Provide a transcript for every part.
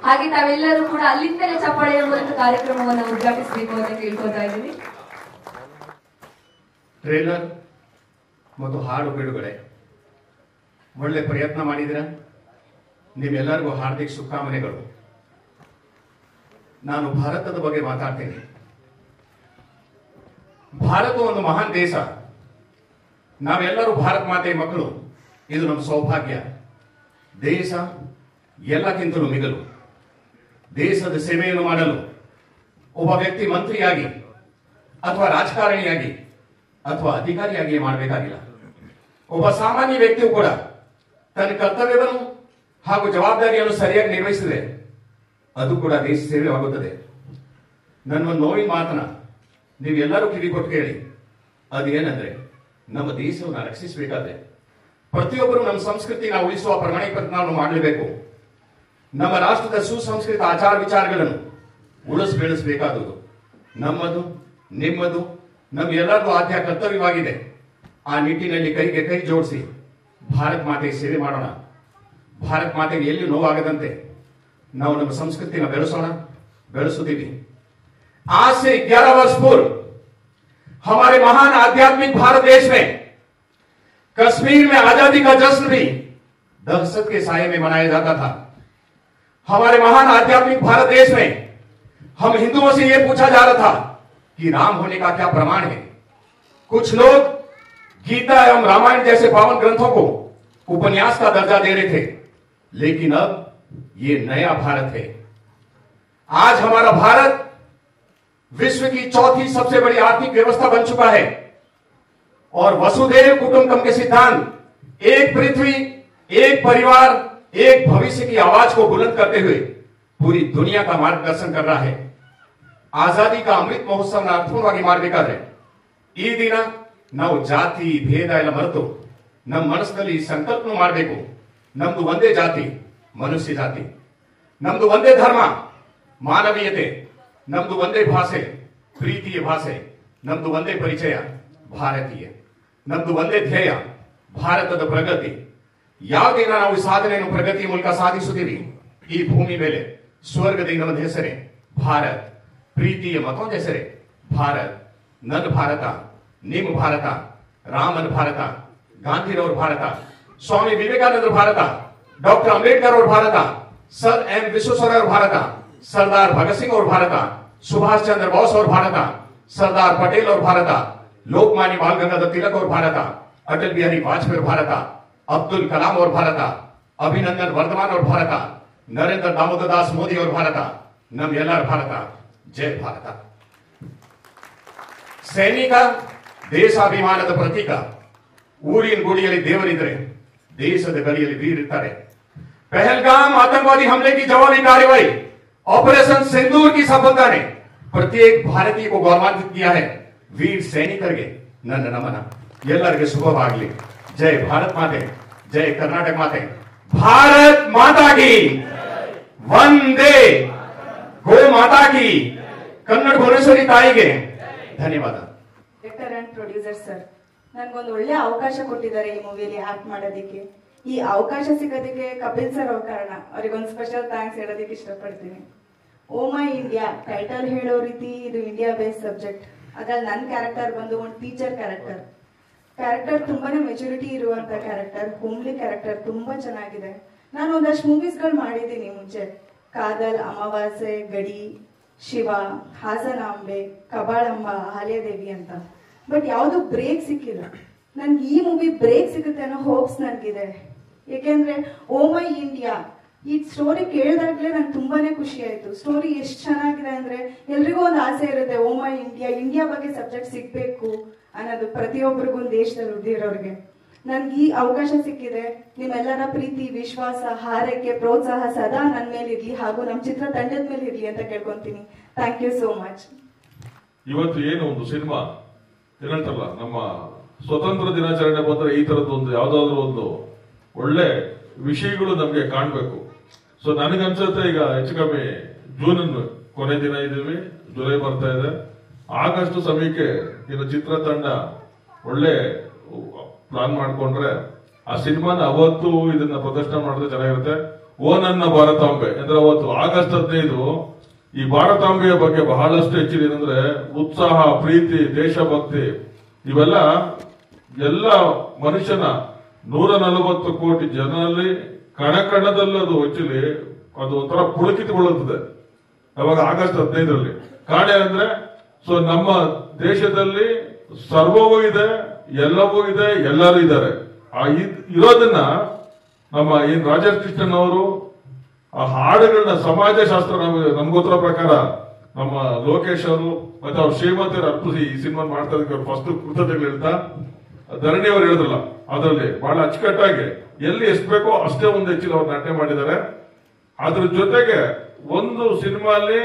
ಹಾಗೆ ತಾವೆಲ್ಲರೂ ಕೂಡ ಅಲ್ಲಿಂದಲೇ ಚಪ್ಪಾಳೆಯ ಮೂಲಕ ಕಾರ್ಯಕ್ರಮವನ್ನು ಉದ್ಘಾಟಿಸಬೇಕು ಅಂತ ಕೇಳ್ಕೊತಾ ಇದ್ದೀನಿ. ಟ್ರೇಲರ್ ಮತ್ತು ಹಾಡು ಬಿಡುಗಡೆ ಒಳ್ಳೆ ಪ್ರಯತ್ನ ಮಾಡಿದಿರ. ನಿಮ್ಮೆಲ್ಲರಿಗೂ ಹಾರ್ದಿಕ ಶುಭಕಾಮನೆಗಳು. ನಾನು ಭಾರತದ ಬಗ್ಗೆ ಮಾತಾಡ್ತೀನಿ. ಭಾರತ ಒಂದು ಮಹಾನ್ ದೇಶ. ನಾವೆಲ್ಲರೂ ಭಾರತ ಮಾತೆಯ ಮಕ್ಕಳು. ಇದು ನಮ್ಮ ಸೌಭಾಗ್ಯ. ದೇಶ ಎಲ್ಲಕ್ಕಿಂತಲೂ ಮಿಗಲು. ದೇಶದ ಸೇವೆಯನ್ನು ಮಾಡಲು ಒಬ್ಬ ವ್ಯಕ್ತಿ ಮಂತ್ರಿಯಾಗಿ ಅಥವಾ ರಾಜಕಾರಣಿಯಾಗಿ ಅಥವಾ ಅಧಿಕಾರಿಯಾಗಿ ಮಾಡಬೇಕಾಗಿಲ್ಲ. ಒಬ್ಬ ಸಾಮಾನ್ಯ ವ್ಯಕ್ತಿಯು ಕೂಡ ತನ್ನ ಕರ್ತವ್ಯವನ್ನು ಹಾಗೂ ಜವಾಬ್ದಾರಿಯನ್ನು ಸರಿಯಾಗಿ ನಿರ್ವಹಿಸಿದರೆ ಅದು ಕೂಡ ದೇಶ ಸೇವೆಯಾಗುತ್ತದೆ. ನನ್ನ ಒಂದು ನೋವಿನ ಮಾತನ್ನ ನೀವೆಲ್ಲರೂ ಕಿವಿ ಕೊಟ್ಟು ಕೇಳಿ. ಅದೇನಂದ್ರೆ, ನಮ್ಮ ದೇಶವನ್ನು ರಕ್ಷಿಸಬೇಕಾದ್ರೆ ಪ್ರತಿಯೊಬ್ಬರು ನಮ್ಮ ಸಂಸ್ಕೃತಿನ ಉಳಿಸುವ ಪ್ರಾಮಾಣಿಕ ಪ್ರಯತ್ನವನ್ನು ಮಾಡಲೇಬೇಕು. ನಮ್ಮ ರಾಷ್ಟ್ರದ ಸುಸಂಸ್ಕೃತ ಆಚಾರ ವಿಚಾರಗಳನ್ನು ಬೆಳೆಸಬೇಕಾದುದು ನಮ್ಮದು, ನಿಮ್ಮದು, ನಮ್ಮೆಲ್ಲರದು ಆದ್ಯ ಕರ್ತವ್ಯವಾಗಿದೆ. ಆ ನಿಟ್ಟಿನಲ್ಲಿ ಕೈಗೆ ಕೈ ಜೋಡಿಸಿ ಭಾರತ ಮಾತೆಗೆ ಸೇವೆ ಮಾಡೋಣ. ಭಾರತ ಮಾತೆಗೆ ಎಲ್ಲಿ ನೋವಾಗದಂತೆ ನಾವು ನಮ್ಮ ಸಂಸ್ಕೃತಿನ ಬೆಳೆಸುತ್ತೀವಿ. आज से 11 वर्ष पूर्व हमारे महान आध्यात्मिक भारत देश में कश्मीर में आजादी का जश्न भी दहशत के साये में मनाया जाता था. हमारे महान आध्यात्मिक भारत देश में हम हिंदुओं से यह पूछा जा रहा था कि राम होने का क्या प्रमाण है. कुछ लोग गीता एवं रामायण जैसे पावन ग्रंथों को उपन्यास का दर्जा दे रहे थे. लेकिन अब ये नया भारत है. आज हमारा भारत विश्व की चौथी सबसे बड़ी आर्थिक व्यवस्था बन चुका है और वसुधैव कुटुंबकम के सिद्धांत, एक पृथ्वी, एक परिवार, एक भविष्य की आवाज को बुलंद करते हुए पूरी दुनिया का मार्गदर्शन कर रहा है. आजादी का अमृत महोत्सव अर्थपूर्णವಾಗಿ ಮಾಡಬೇಕಾದ್ರೆ ಈ ದಿನ ನಾವು ಜಾತಿ ಭೇದ ಎಲ್ಲ ಮರೆತು ನಮ್ಮ ಮನಸ್ಸಿನಲ್ಲಿ ಸಂಕಲ್ಪ ಮಾಡಬೇಕು. ನಮ್ದು ಒಂದೇ ಜಾತಿ, ಮನುಷ್ಯ ಜಾತಿ. ನಮ್ದು ಒಂದೇ ಧರ್ಮ, ಮಾನವೀಯತೆ. ನಮ್ದು ಒಂದೇ ಭಾಷೆ, ಪ್ರೀತಿಯ ಭಾಷೆ. ನಮ್ದು ಒಂದೇ ಪರಿಚಯ, ಭಾರತೀಯ. ನಮ್ದು ಒಂದೇ ಧ್ಯೇಯ, ಭಾರತದ ಪ್ರಗತಿ. ಯಾವ ದಿನ ನಾವು ಸಾಧನೆಯನ್ನು ಪ್ರಗತಿಯ ಮೂಲಕ ಸಾಧಿಸುತ್ತೀವಿ ಈ ಭೂಮಿ ಮೇಲೆ ಸ್ವರ್ಗದ ಇನ್ನೊಂದು ಹೆಸರೇ ಭಾರತ್. ಪ್ರೀತಿಯ ಮತ್ತೊಂದು ಹೆಸರೇ ಭಾರತ್. ನನ್ನ ಭಾರತ, ನಿಮ್ಮ ಭಾರತ, ರಾಮನ ಭಾರತ, ಗಾಂಧಿರವರ ಭಾರತ, ಸ್ವಾಮಿ ವಿವೇಕಾನಂದರ ಭಾರತ, ಡಾಕ್ಟರ್ ಅಂಬೇಡ್ಕರ್ ಅವರ ಭಾರತ, ಸರ್ ಎಂ ವಿಶ್ವೇಶ್ವರಯ್ಯ ಭಾರತ, सरदार भगत सिंह और भारत, सुभाष चंद्र बोस और भारत, सरदार पटेल और भारत, लोकमान्य बाल गंगाधर तिलक और भारत, अटल बिहारी वाजपेयी और भारत, अब्दुल कलाम और भारत, अभिनंदन वर्धमान और भारत, नरेंद्र दामोदर दास मोदी और भारत, नमयलर भारत. जय भारत. ಸೈನಿಕ ದೇಶಾಭಿಮಾನದ ಪ್ರತೀಕ. ಊರಿನ ಗುಡಿಯಲ್ಲಿ ದೇವರಿದ್ರೆ ದೇಶದ ಗಡಿಯಲ್ಲಿ ವೀರಿರ್ತಾರೆ. पहलगाम आतंकवादी हमले की जवाबी कार्रवाई ऑपरेशन सिंदूर की सफलता ने प्रत्येक भारतीय को गौरवान्वित किया है. वीर सैनिकರಿಗೆ ನನ್ನ ನಮನ. ಎಲ್ಲರಿಗೆ ಶುಭವಾಗಲಿ. जय भारत माते, जय कर्नाटक माते. भारत माता की वंदे, गो माता की. ಕನ್ನಡ ಭುವನೇಶ್ವರಿ ತಾಯಿಗೆ ಧನ್ಯವಾದ. ಡೈರೆಕ್ಟರ್ ಅಂಡ್ ಪ್ರೊಡ್ಯೂಸರ್ ಸರ್, ನನಗೊಂದು ಒಳ್ಳೆ ಅವಕಾಶ ಕೊಟ್ಟಿದ್ದಾರೆ ಈ ಮೂವಿಯಲ್ಲಿ ಆಕ್ಟ್ ಮಾಡೋದಕ್ಕೆ. ಈ ಅವಕಾಶ ಸಿಗೋದಕ್ಕೆ ಕಪಿಲ್ ಸರ್ ಅವ್ರ ಕಾರಣ. ಅವ್ರಿಗೊಂದು ಸ್ಪೆಷಲ್ ಥ್ಯಾಂಕ್ಸ್ ಹೇಳೋದಕ್ಕೆ ಇಷ್ಟಪಡ್ತೀನಿ. ಓ ಮೈ ಇಂಡಿಯಾ ಟೈಟಲ್ ಹೇಳೋ ರೀತಿ ಇದು ಇಂಡಿಯಾ ಬೇಸ್ಡ್ ಸಬ್ಜೆಕ್ಟ್. ಅದ್ರಲ್ಲಿ ನನ್ನ ಕ್ಯಾರೆಕ್ಟರ್ ಬಂದು ಒಂದು ಟೀಚರ್ ಕ್ಯಾರೆಕ್ಟರ್ ತುಂಬಾನೇ ಮೆಚುರಿಟಿ ಇರುವಂತ ಕ್ಯಾರೆಕ್ಟರ್, ಹೋಮ್ಲಿ ಕ್ಯಾರೆಕ್ಟರ್, ತುಂಬಾ ಚೆನ್ನಾಗಿದೆ. ನಾನು ಒಂದಷ್ಟು ಮೂವೀಸ್ಗಳು ಮಾಡಿದ್ದೀನಿ ಮುಂಚೆ. ಕಾದಲ್, ಅಮಾವಾಸ್ಯೆ, ಗಡಿ, ಶಿವ, ಹಾಸನಾಂಬೆ, ಕಬಾಳಮ್ಮ, ಅಹಲ್ಯಾದೇವಿ ಅಂತ. ಬಟ್ ಯಾವುದು ಬ್ರೇಕ್ ಸಿಕ್ಕಿಲ್ಲ. ನನ್ಗೆ ಈ ಮೂವಿ ಬ್ರೇಕ್ ಸಿಗುತ್ತೆ ಅನ್ನೋ ಹೋಪ್ಸ್ ನನಗಿದೆ. ಯಾಕೆಂದ್ರೆ ಓ ಮೈ ಇಂಡಿಯಾ ಈ ಸ್ಟೋರಿ ಕೇಳಿದಾಗ್ಲೇ ನಂಗೆ ತುಂಬಾನೇ ಖುಷಿ ಆಯ್ತು. ಸ್ಟೋರಿ ಎಷ್ಟು ಚೆನ್ನಾಗಿದೆ ಅಂದ್ರೆ ಎಲ್ರಿಗೂ ಒಂದು ಆಸೆ ಇರುತ್ತೆ, ಓ ಮೈ ಇಂಡಿಯಾ ಬಗ್ಗೆ ಸಬ್ಜೆಕ್ಟ್ ಸಿಗ್ಬೇಕು ಅನ್ನೋದು ಪ್ರತಿಯೊಬ್ಬರಿಗೂ ದೇಶದಲ್ಲಿ ಉಳಿದಿರೋರಿಗೆ. ನನ್ಗೆ ಈ ಅವಕಾಶ ಸಿಕ್ಕಿದೆ. ನಿಮ್ಮೆಲ್ಲರ ಪ್ರೀತಿ, ವಿಶ್ವಾಸ, ಹಾರೈಕೆ, ಪ್ರೋತ್ಸಾಹ ಸದಾ ನನ್ನ ಮೇಲೆ ಇರ್ಲಿ ಹಾಗೂ ನಮ್ಮ ಚಿತ್ರ ತಂಡದ ಮೇಲೆ ಇರ್ಲಿ ಅಂತ ಕೇಳ್ಕೊಂತೀನಿ. Thank you so much. ಇವತ್ತು ಏನು ಒಂದು ಸಿನಿಮಾ ಏನಂತಲ್ಲ, ನಮ್ಮ ಸ್ವತಂತ್ರ ದಿನಾಚರಣೆ ಬಂದ್ರೆ ಈ ತರದೊಂದು ಯಾವ್ದಾದ್ರು ಒಂದು ಒಳ್ಳೆ ವಿಷಯಗಳು ನಮ್ಗೆ ಕಾಣ್ಬೇಕು. ಸೊ ನನಗನ್ಸುತ್ತೆ ಈಗ ಹೆಚ್ಚು ಕಮ್ಮಿ ಜೂನ್ ಕೊನೆ ದಿನ ಇದೀವಿ, ಜುಲೈ ಬರ್ತಾ ಇದೆ. ಆಗಸ್ಟ್ ಸಮಯಕ್ಕೆ ಇನ್ನು ಚಿತ್ರತಂಡ ಒಳ್ಳೆ ಪ್ಲಾನ್ ಮಾಡ್ಕೊಂಡ್ರೆ ಆ ಸಿನಿಮಾನ ಅವತ್ತು ಇದನ್ನ ಪ್ರದರ್ಶನ ಮಾಡಿದ್ರೆ ಚೆನ್ನಾಗಿರುತ್ತೆ. ಓ ನನ್ನ ಭಾರತಾಂಬೆ ಅಂದ್ರೆ ಅವತ್ತು ಆಗಸ್ಟ್ 15 ಈ ಭಾರತಾಂಬೆಯ ಬಗ್ಗೆ ಬಹಳಷ್ಟು ಹೆಚ್ಚಿದೆ. ಅಂದ್ರೆ ಉತ್ಸಾಹ, ಪ್ರೀತಿ, ದೇಶಭಕ್ತಿ ಇವೆಲ್ಲ ಎಲ್ಲ ಮನುಷ್ಯನ 140 ಕೋಟಿ ಜನರಲ್ಲಿ ಕಣಕಣದಲ್ಲಿ ಅದು ಹೆಚ್ಚಲಿ ಅದು ಒಂಥರ ಪುಳಕಿತುಕೊಳ್ಳುತ್ತದೆ ಅವಾಗ ಆಗಸ್ಟ್ 15ರಲ್ಲಿ. ಕಾರಣ ಅಂದ್ರೆ ಸೊ ನಮ್ಮ ದೇಶದಲ್ಲಿ ಸರ್ವವೂ ಇದೆ, ಎಲ್ಲವೂ ಇದೆ, ಎಲ್ಲರೂ ಇದ್ದಾರೆ. ಇರೋದನ್ನ ನಮ್ಮ ಏನ್ ರಾಜೇಶ್ ಕೃಷ್ಣನ್ ಅವರು ಆ ಹಾಡುಗಳನ್ನ ಸಮಾಜಶಾಸ್ತ್ರ ನಮ್ಗೊತ್ತರ ಪ್ರಕಾರ ನಮ್ಮ ಲೋಕೇಶ್ ಅವರು ಮತ್ತೆ ಅವ್ರ ಶ್ರೀಮಂತರು ಅರ್ಪಿಸಿ ಈ ಸಿನಿಮಾ ಮಾಡ್ತಾ ಇದ್ದಕ್ಕೆ ಫಸ್ಟ್ ಕೃತಜ್ಞತೆಗಳು ಹೇಳ್ತಾ ಧರಣಿ ಅವರು ಹೇಳಿದ್ರಲ್ಲ ಅದರಲ್ಲಿ ಬಹಳ ಅಚ್ಚುಕಟ್ಟಾಗಿ ಎಲ್ಲಿ ಎಷ್ಟು ಬೇಕೋ ಅಷ್ಟೇ ಒಂದು ಹೆಚ್ಚಿನ ಅವ್ರು ನಾಟ್ಯ ಮಾಡಿದ್ದಾರೆ. ಅದ್ರ ಜೊತೆಗೆ ಒಂದು ಸಿನಿಮಾಲಿ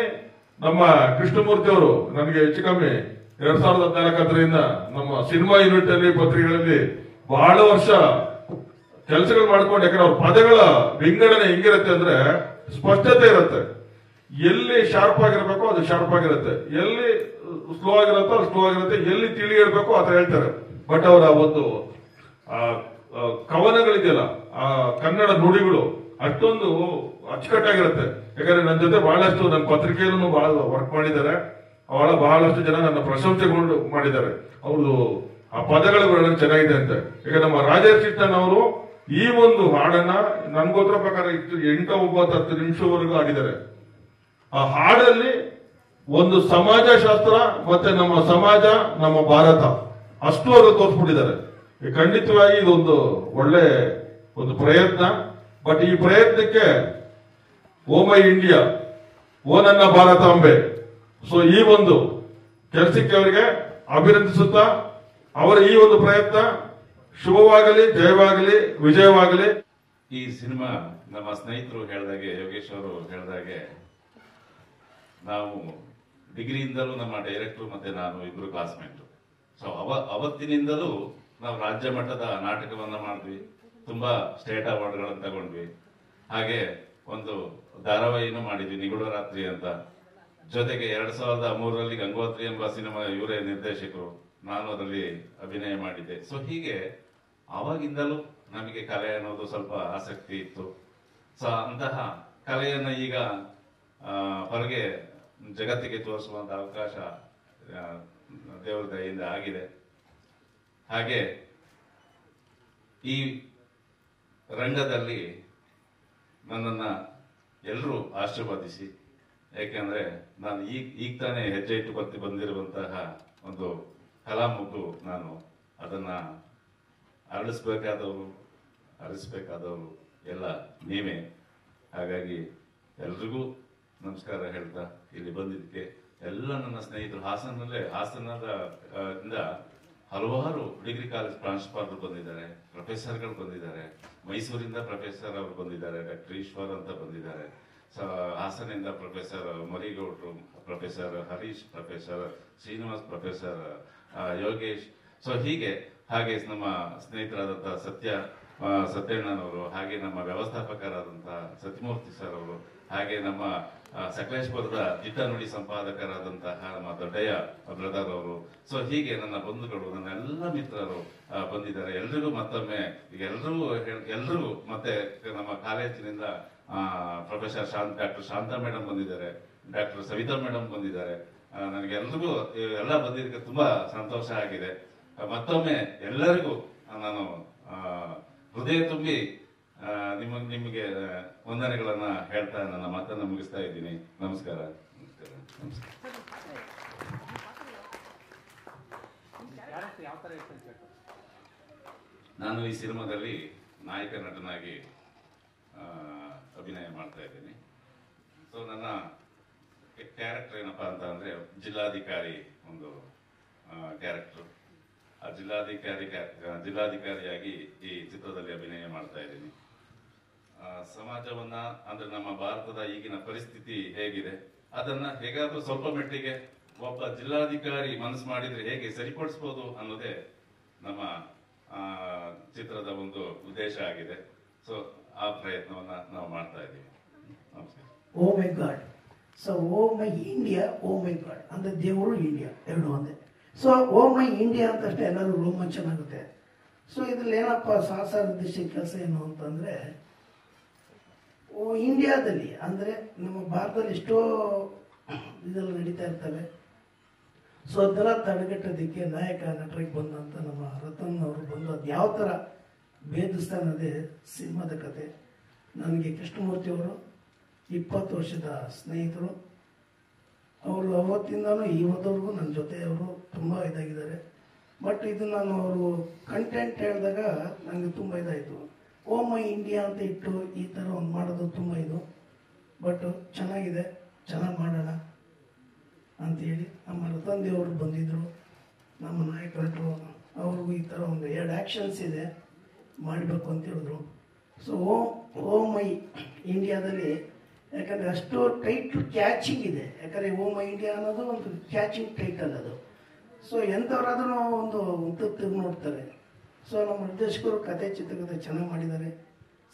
ನಮ್ಮ ಕೃಷ್ಣಮೂರ್ತಿ ಅವರು ನನಗೆ ಹೆಚ್ಚು ಕಮ್ಮಿ 2014 ನಮ್ಮ ಸಿನಿಮಾ ಯೂನಿಟ್ ಅಲ್ಲಿ ಪತ್ರಿಕೆಗಳಲ್ಲಿ ಬಹಳ ವರ್ಷ ಕೆಲಸಗಳು ಮಾಡ್ಕೊಂಡು, ಯಾಕಂದ್ರೆ ಅವ್ರ ಪದಗಳ ವಿಂಗಡಣೆ ಹೆಂಗಿರುತ್ತೆ ಅಂದ್ರೆ ಸ್ಪಷ್ಟತೆ ಇರುತ್ತೆ. ಎಲ್ಲಿ ಶಾರ್ಪ್ ಆಗಿರ್ಬೇಕೋ ಅದು ಶಾರ್ಪ್ ಆಗಿರುತ್ತೆ, ಎಲ್ಲಿ ಸ್ಲೋ ಆಗಿರುತ್ತೋ ಅದು ಸ್ಲೋ ಆಗಿರುತ್ತೆ, ಎಲ್ಲಿ ತಿಳಿ ಹೇಳ್ಬೇಕೋ ಆತರ ಹೇಳ್ತಾರೆ. ಬಟ್ ಅವರ ಒಂದು ಕವನಗಳಿದೆಯಲ್ಲ ಆ ಕನ್ನಡ ನುಡಿಗಳು ಅಷ್ಟೊಂದು ಅಚ್ಚುಕಟ್ಟಾಗಿರುತ್ತೆ. ಯಾಕಂದ್ರೆ ನನ್ನ ಜೊತೆ ಬಹಳಷ್ಟು ನನ್ನ ಪತ್ರಿಕೆಯಲ್ಲೂ ಬಹಳ ವರ್ಕ್ ಮಾಡಿದ್ದಾರೆ. ಅವಳ ಬಹಳಷ್ಟು ಜನ ನನ್ನ ಪ್ರಶಂಸೆಗೊಂಡು ಮಾಡಿದ್ದಾರೆ. ಅವ್ರದ್ದು ಆ ಪದಗಳು ಚೆನ್ನಾಗಿದೆ ಅಂತ. ಈಗ ನಮ್ಮ ರಾಜೇಶ್ ಕೃಷ್ಣನ್ ಅವರು ಈ ಒಂದು ಹಾಡನ್ನ ನನ್ಗೋತ್ರ ಪ್ರಕಾರ 8, 9, 10 ನಿಮಿಷವರೆಗೂ ಆಗಿದ್ದಾರೆ. ಆ ಹಾಡಲ್ಲಿ ಒಂದು ಸಮಾಜಶಾಸ್ತ್ರ ಮತ್ತೆ ನಮ್ಮ ಸಮಾಜ, ನಮ್ಮ ಭಾರತ ಅಷ್ಟು ಅವರು ತೋರಿಸ್ಬಿಟ್ಟಿದ್ದಾರೆ. ಖಂಡಿತವಾಗಿ ಇದೊಂದು ಒಳ್ಳೆ ಒಂದು ಪ್ರಯತ್ನ. ಬಟ್ ಈ ಪ್ರಯತ್ನಕ್ಕೆ ಓ ಮೈ ಇಂಡಿಯಾ, ಓ ನನ್ನ ಭಾರತಾಂಬೆ, ಸೊ ಈ ಒಂದು ಕೆಲಸಕ್ಕೆ ಅವರಿಗೆ ಅಭಿನಂದಿಸುತ್ತಾ ಅವರ ಈ ಒಂದು ಪ್ರಯತ್ನ ಶುಭವಾಗಲಿ, ಜಯವಾಗಲಿ, ವಿಜಯವಾಗಲಿ. ಈ ಸಿನಿಮಾ ನಮ್ಮ ಸ್ನೇಹಿತರು ಹೇಳಿದಾಗೆ, ಯೋಗೇಶ್ ಅವರು ಹೇಳಿದಾಗೆ, ನಾವು ಡಿಗ್ರಿಯಿಂದಲೂ ನಮ್ಮ ಡೈರೆಕ್ಟರ್ ಮತ್ತೆ ನಾನು ಇಬ್ರು ಕ್ಲಾಸ್ಮೇಟ್. ಸೊ ಅವತ್ತಿನಿಂದಲೂ ನಾವು ರಾಜ್ಯ ಮಟ್ಟದ ನಾಟಕವನ್ನ ಮಾಡಿದ್ವಿ, ತುಂಬಾ ಸ್ಟೇಟ್ ಅವಾರ್ಡ್ಗಳನ್ನು ತಗೊಂಡ್ವಿ. ಹಾಗೆ ಒಂದು ಧಾರಾವಾಹಿನೂ ಮಾಡಿದ್ವಿ, ನಿಗೂಢ ರಾತ್ರಿ ಅಂತ. ಜೊತೆಗೆ 2003ರಲ್ಲಿ ಗಂಗೋತ್ರಿ ಎಂಬ ಸಿನಿಮಾ ಇವರೇ ನಿರ್ದೇಶಕರು, ನಾನು ಅದರಲ್ಲಿ ಅಭಿನಯ ಮಾಡಿದ್ದೆ. ಸೊ ಹೀಗೆ ಆವಾಗಿಂದಲೂ ನಮಗೆ ಕಲೆ ಅನ್ನೋದು ಸ್ವಲ್ಪ ಆಸಕ್ತಿ ಇತ್ತು. ಸೊ ಅಂತಹ ಕಲೆಯನ್ನ ಈಗ ಹೊರಗೆ ಜಗತ್ತಿಗೆ ತೋರಿಸುವಂತ ಅವಕಾಶ ದೇವರ ದಯೆಯಿಂದ ಆಗಿದೆ. ಹಾಗೆ ಈ ರಂಗದಲ್ಲಿ ನನ್ನನ್ನ ಎಲ್ಲರೂ ಆಶೀರ್ವಾದಿಸಿ, ಯಾಕೆಂದ್ರೆ ನಾನು ಈಗ ತಾನೇ ಹೆಜ್ಜೆ ಇಟ್ಟು ಬಂದಿರುವಂತಹ ಒಂದು ಕಲಾಮುಗ್ಗು. ನಾನು ಅದನ್ನ ಅರಳಿಸ್ಬೇಕಾದವರು ಎಲ್ಲ ನೀವೇ. ಹಾಗಾಗಿ ಎಲ್ರಿಗೂ ನಮಸ್ಕಾರ ಹೇಳ್ತಾ ಇಲ್ಲಿ ಬಂದಿದ್ದಕ್ಕೆ ಎಲ್ಲ ನನ್ನ ಸ್ನೇಹಿತರು, ಹಾಸನದ ಹಲವಾರು ಡಿಗ್ರಿ ಕಾಲೇಜ್ ಪ್ರಾಂಶುಪಾಲರು ಬಂದಿದ್ದಾರೆ, ಪ್ರೊಫೆಸರ್ಗಳು ಬಂದಿದ್ದಾರೆ, ಮೈಸೂರಿಂದ ಪ್ರೊಫೆಸರ್ ಅವರು ಬಂದಿದ್ದಾರೆ, ಡಾಕ್ಟರ್ ಈಶ್ವರ್ ಅಂತ ಬಂದಿದ್ದಾರೆ, ಹಾಸನಿಂದ ಪ್ರೊಫೆಸರ್ ಮರಿಗೌಡ್ರು, professor Harish, professor Srinivas, professor Yogesh. So ಹಾಗೆ ನಮ್ಮ ಸ್ನೇಹಿತರಾದಂತಹ ಸತ್ಯಣ್ಣನವರು, ಹಾಗೆ ನಮ್ಮ ವ್ಯವಸ್ಥಾಪಕರಾದಂತಹ ಸತ್ಯಮೂರ್ತಿ ಸರ್ ಅವರು, ಹಾಗೆ ನಮ್ಮ ಸಕಲೇಶ್ಪುರದ ದಿಟ್ಟ ನುಡಿ ಸಂಪಾದಕರಾದಂತಹ ನಮ್ಮ ದೊಡ್ಡಯ್ಯ ಬ್ರದರ್ ಅವರು. ಸೊ ಹೀಗೆ ನನ್ನ ಬಂಧುಗಳು, ನನ್ನ ಎಲ್ಲ ಮಿತ್ರರು ಬಂದಿದ್ದಾರೆ. ಎಲ್ರಿಗೂ ಮತ್ತೊಮ್ಮೆ ಎಲ್ರಿಗೂ ಮತ್ತೆ ನಮ್ಮ ಕಾಲೇಜಿನಿಂದ ಡಾಕ್ಟರ್ ಶಾಂತಾ ಮೇಡಮ್ ಬಂದಿದ್ದಾರೆ, ಡಾಕ್ಟರ್ ಸವಿತಾ ಮೇಡಮ್ ಬಂದಿದ್ದಾರೆ. ನನಗೆಲ್ರಿಗೂ ಎಲ್ಲ ಬಂದಿದ್ದಕ್ಕೆ ತುಂಬಾ ಸಂತೋಷ ಆಗಿದೆ. ಮತ್ತೊಮ್ಮೆ ಎಲ್ಲರಿಗೂ ನಾನು ಹೃದಯ ತುಂಬಿ ನಿಮಗೆ ವಂದನೆಗಳನ್ನ ಹೇಳ್ತಾ ನನ್ನ ಮಾತನ್ನ ಮುಗಿಸ್ತಾ ಇದ್ದೀನಿ. ನಮಸ್ಕಾರ. ನಾನು ಈ ಸಿನಿಮಾದಲ್ಲಿ ನಾಯಕ ನಟನಾಗಿ ಅಭಿನಯ ಮಾಡ್ತಾ ಇದ್ದೀನಿ. ಸೊ ನನ್ನ ಕ್ಯಾರೆಕ್ಟರ್ ಏನಪ್ಪಾ ಅಂತ ಅಂದ್ರೆ ಜಿಲ್ಲಾಧಿಕಾರಿ ಒಂದು ಕ್ಯಾರೆಕ್ಟರ್. ಆ ಜಿಲ್ಲಾಧಿಕಾರಿಯಾಗಿ ಈ ಚಿತ್ರದಲ್ಲಿ ಅಭಿನಯ ಮಾಡ್ತಾ ಇದ್ದೀನಿ. ಸಮಾಜವನ್ನ ಅಂದ್ರೆ ನಮ್ಮ ಭಾರತದ ಈಗಿನ ಪರಿಸ್ಥಿತಿ ಹೇಗಿದೆ ಅದನ್ನ ಹೇಗಾದ್ರೂ ಸ್ವಲ್ಪ ಮಟ್ಟಿಗೆ ಒಬ್ಬ ಜಿಲ್ಲಾಧಿಕಾರಿ ಮನಸ್ಸು ಮಾಡಿದ್ರೆ ಹೇಗೆ ಸರಿಪಡಿಸಬಹುದು ಅನ್ನೋದೇ ನಮ್ಮ ಚಿತ್ರದ ಒಂದು ಉದ್ದೇಶ ಆಗಿದೆ. ಸೊ ಆ ಪ್ರಯತ್ನವನ್ನ ನಾವು ಮಾಡ್ತಾ ಇದ್ದೀವಿ. ನಮಸ್ಕಾರ. ಓ ಮೈ ಗಾಡ್. ಸೊ ಓ ಮೈ ಇಂಡಿಯಾ, ಓ ಮೈ ಗಾಡ್ ಅಂದ್ರೆ ದೇವರು ಇಂಡಿಯಾ ಎರಡು ಒಂದೇ. ಸೊ ಓ ಮೈ ಇಂಡಿಯಾ ಅಂತಷ್ಟೇ ಎಲ್ಲರೂ ರೋಮಾಂಚನ ಆಗುತ್ತೆ. ಸೊ ಇದ್ರಲ್ಲಿ ಏನಪ್ಪ ಸಾಹಸ ನಿರ್ದೇಶಕ ಕೆಲಸ ಏನು ಅಂತಂದ್ರೆ, ಇಂಡಿಯಾದಲ್ಲಿ ಅಂದರೆ ನಮ್ಮ ಭಾರತದಲ್ಲಿ ಎಷ್ಟೋ ಇದೆಲ್ಲ ನಡೀತಾ ಇರ್ತವೆ. ಸೊ ಅದೆಲ್ಲ ತಡೆಗಟ್ಟೋದಕ್ಕೆ ನಾಯಕ ನಟರಿಗೆ ಬಂದಂಥ ನಮ್ಮ ರತನ್ ಅವರು ಬಂದು ಅದು ಯಾವ ಥರ ಭೇದಿಸ್ತಾ ಅನ್ನೋದೇ ಸಿನಿಮಾದ ಕತೆ. ನನಗೆ ಕೃಷ್ಣಮೂರ್ತಿ ಅವರು 20 ವರ್ಷದ ಸ್ನೇಹಿತರು. ಅವರು ಅವತ್ತಿಂದನೂ ಇವತ್ತವರೆಗೂ ನನ್ನ ಜೊತೆ ಅವರು ತುಂಬ ಇದಾಗಿದ್ದಾರೆ. ಬಟ್ ಇದು ನಾನು ಅವರು ಕಂಟೆಂಟ್ ಹೇಳಿದಾಗ ನನಗೆ ತುಂಬ ಇದಾಯಿತು. ಓ ಮೈ ಇಂಡಿಯಾ ಅಂತ ಇಟ್ಟು ಈ ಥರ ಒಂದು ಮಾಡೋದು ತುಂಬ ಇದು. ಬಟ್ ಚೆನ್ನಾಗಿದೆ, ಚೆನ್ನಾಗಿ ಮಾಡೋಣ ಅಂತೇಳಿ ನಮ್ಮ ರತನ್ ದೇವರು ಬಂದಿದ್ದರು, ನಮ್ಮ ನಾಯಕರು. ಅವ್ರಿಗೂ ಈ ಥರ ಒಂದು 2 ಆ್ಯಕ್ಷನ್ಸ್ ಇದೆ ಮಾಡಬೇಕು ಅಂತ ಹೇಳಿದ್ರು. ಸೊ ಓ ಮೈ ಇಂಡಿಯಾದಲ್ಲಿ ಯಾಕಂದರೆ ಅಷ್ಟು ಟೈಟ್ಲ್ ಕ್ಯಾಚಿಂಗ್ ಇದೆ. ಯಾಕಂದರೆ ಓ ಮೈ ಇಂಡಿಯಾ ಅನ್ನೋದು ಒಂದು ಕ್ಯಾಚಿಂಗ್ ಟೈಟಲ್ ಅದು. ಸೊ ಎಂಥವ್ರಾದ್ರೂ ಒಂದು ತೆಗೆದು ನೋಡ್ತಾರೆ. ಸೊ ನಮ್ಮ ನಿರ್ದೇಶಕರು ಕತೆ ಚಿತ್ರಕಥೆ ಚೆನ್ನಾಗಿ ಮಾಡಿದ್ದಾರೆ.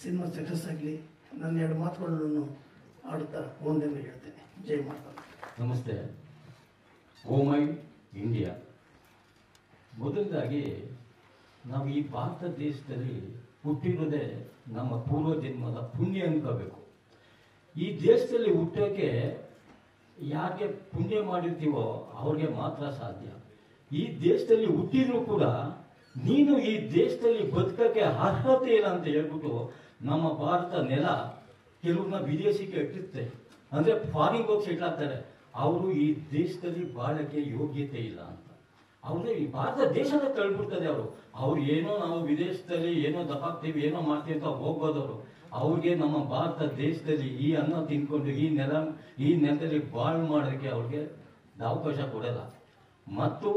ಸಿನಿಮಾ ಸಕ್ಸಸ್ ಆಗಲಿ. ನನ್ನ 2 ಮಾತುಗಳನ್ನು ಆಡುತ್ತಾ ಒಂದೇನು ಹೇಳ್ತೇನೆ. ಜೈ ಮಾತಾ. ನಮಸ್ತೆ. ಓ ಮೈ ಇಂಡಿಯಾ, ಮೊದಲದಾಗಿ ನಾವು ಈ ಭಾರತ ದೇಶದಲ್ಲಿ ಹುಟ್ಟಿರೋದೇ ನಮ್ಮ ಪೂರ್ವ ಜನ್ಮದ ಪುಣ್ಯ ಅನ್ಕೋಬೇಕು. ಈ ದೇಶದಲ್ಲಿ ಹುಟ್ಟೋಕೆ ಯಾಕೆ ಪುಣ್ಯ ಮಾಡಿರ್ತೀವೋ ಅವ್ರಿಗೆ ಮಾತ್ರ ಸಾಧ್ಯ. ಈ ದೇಶದಲ್ಲಿ ಹುಟ್ಟಿದ್ರು ಕೂಡ ನೀನು ಈ ದೇಶದಲ್ಲಿ ಬದುಕಕ್ಕೆ ಅರ್ಹತೆ ಇಲ್ಲ ಅಂತ ಹೇಳ್ಬಿಟ್ಟು ನಮ್ಮ ಭಾರತ ನೆಲ ಕೆಲವ್ರನ್ನ ವಿದೇಶಕ್ಕೆ ಇಟ್ಟಿರುತ್ತೆ. ಅಂದರೆ ಫಾರಿನ್ ಹೋಗಿ ಸೆಟ್ಲ್ ಆಗ್ತಾರೆ. ಅವರು ಈ ದೇಶದಲ್ಲಿ ಬಾಳಕ್ಕೆ ಯೋಗ್ಯತೆ ಇಲ್ಲ ಅಂತ ಅವ್ರೇ ಈ ಭಾರತ ದೇಶದ ತಳ್ಬಿಡ್ತದೆ. ಅವ್ರು ಏನೋ ನಾವು ವಿದೇಶದಲ್ಲಿ ಏನೋ ದಪಾಕ್ತೀವಿ ಏನೋ ಮಾಡ್ತೀವಿ ಅಂತ ಹೋಗ್ಬೋದವರು. ಅವ್ರಿಗೆ ನಮ್ಮ ಭಾರತ ದೇಶದಲ್ಲಿ ಈ ಅನ್ನ ತಿನ್ಕೊಂಡು ಈ ನೆಲದಲ್ಲಿ ಬಾಳು ಮಾಡೋದಕ್ಕೆ ಅವ್ರಿಗೆ ಅವಕಾಶ ಕೊಡಲ್ಲ. ಮತ್ತು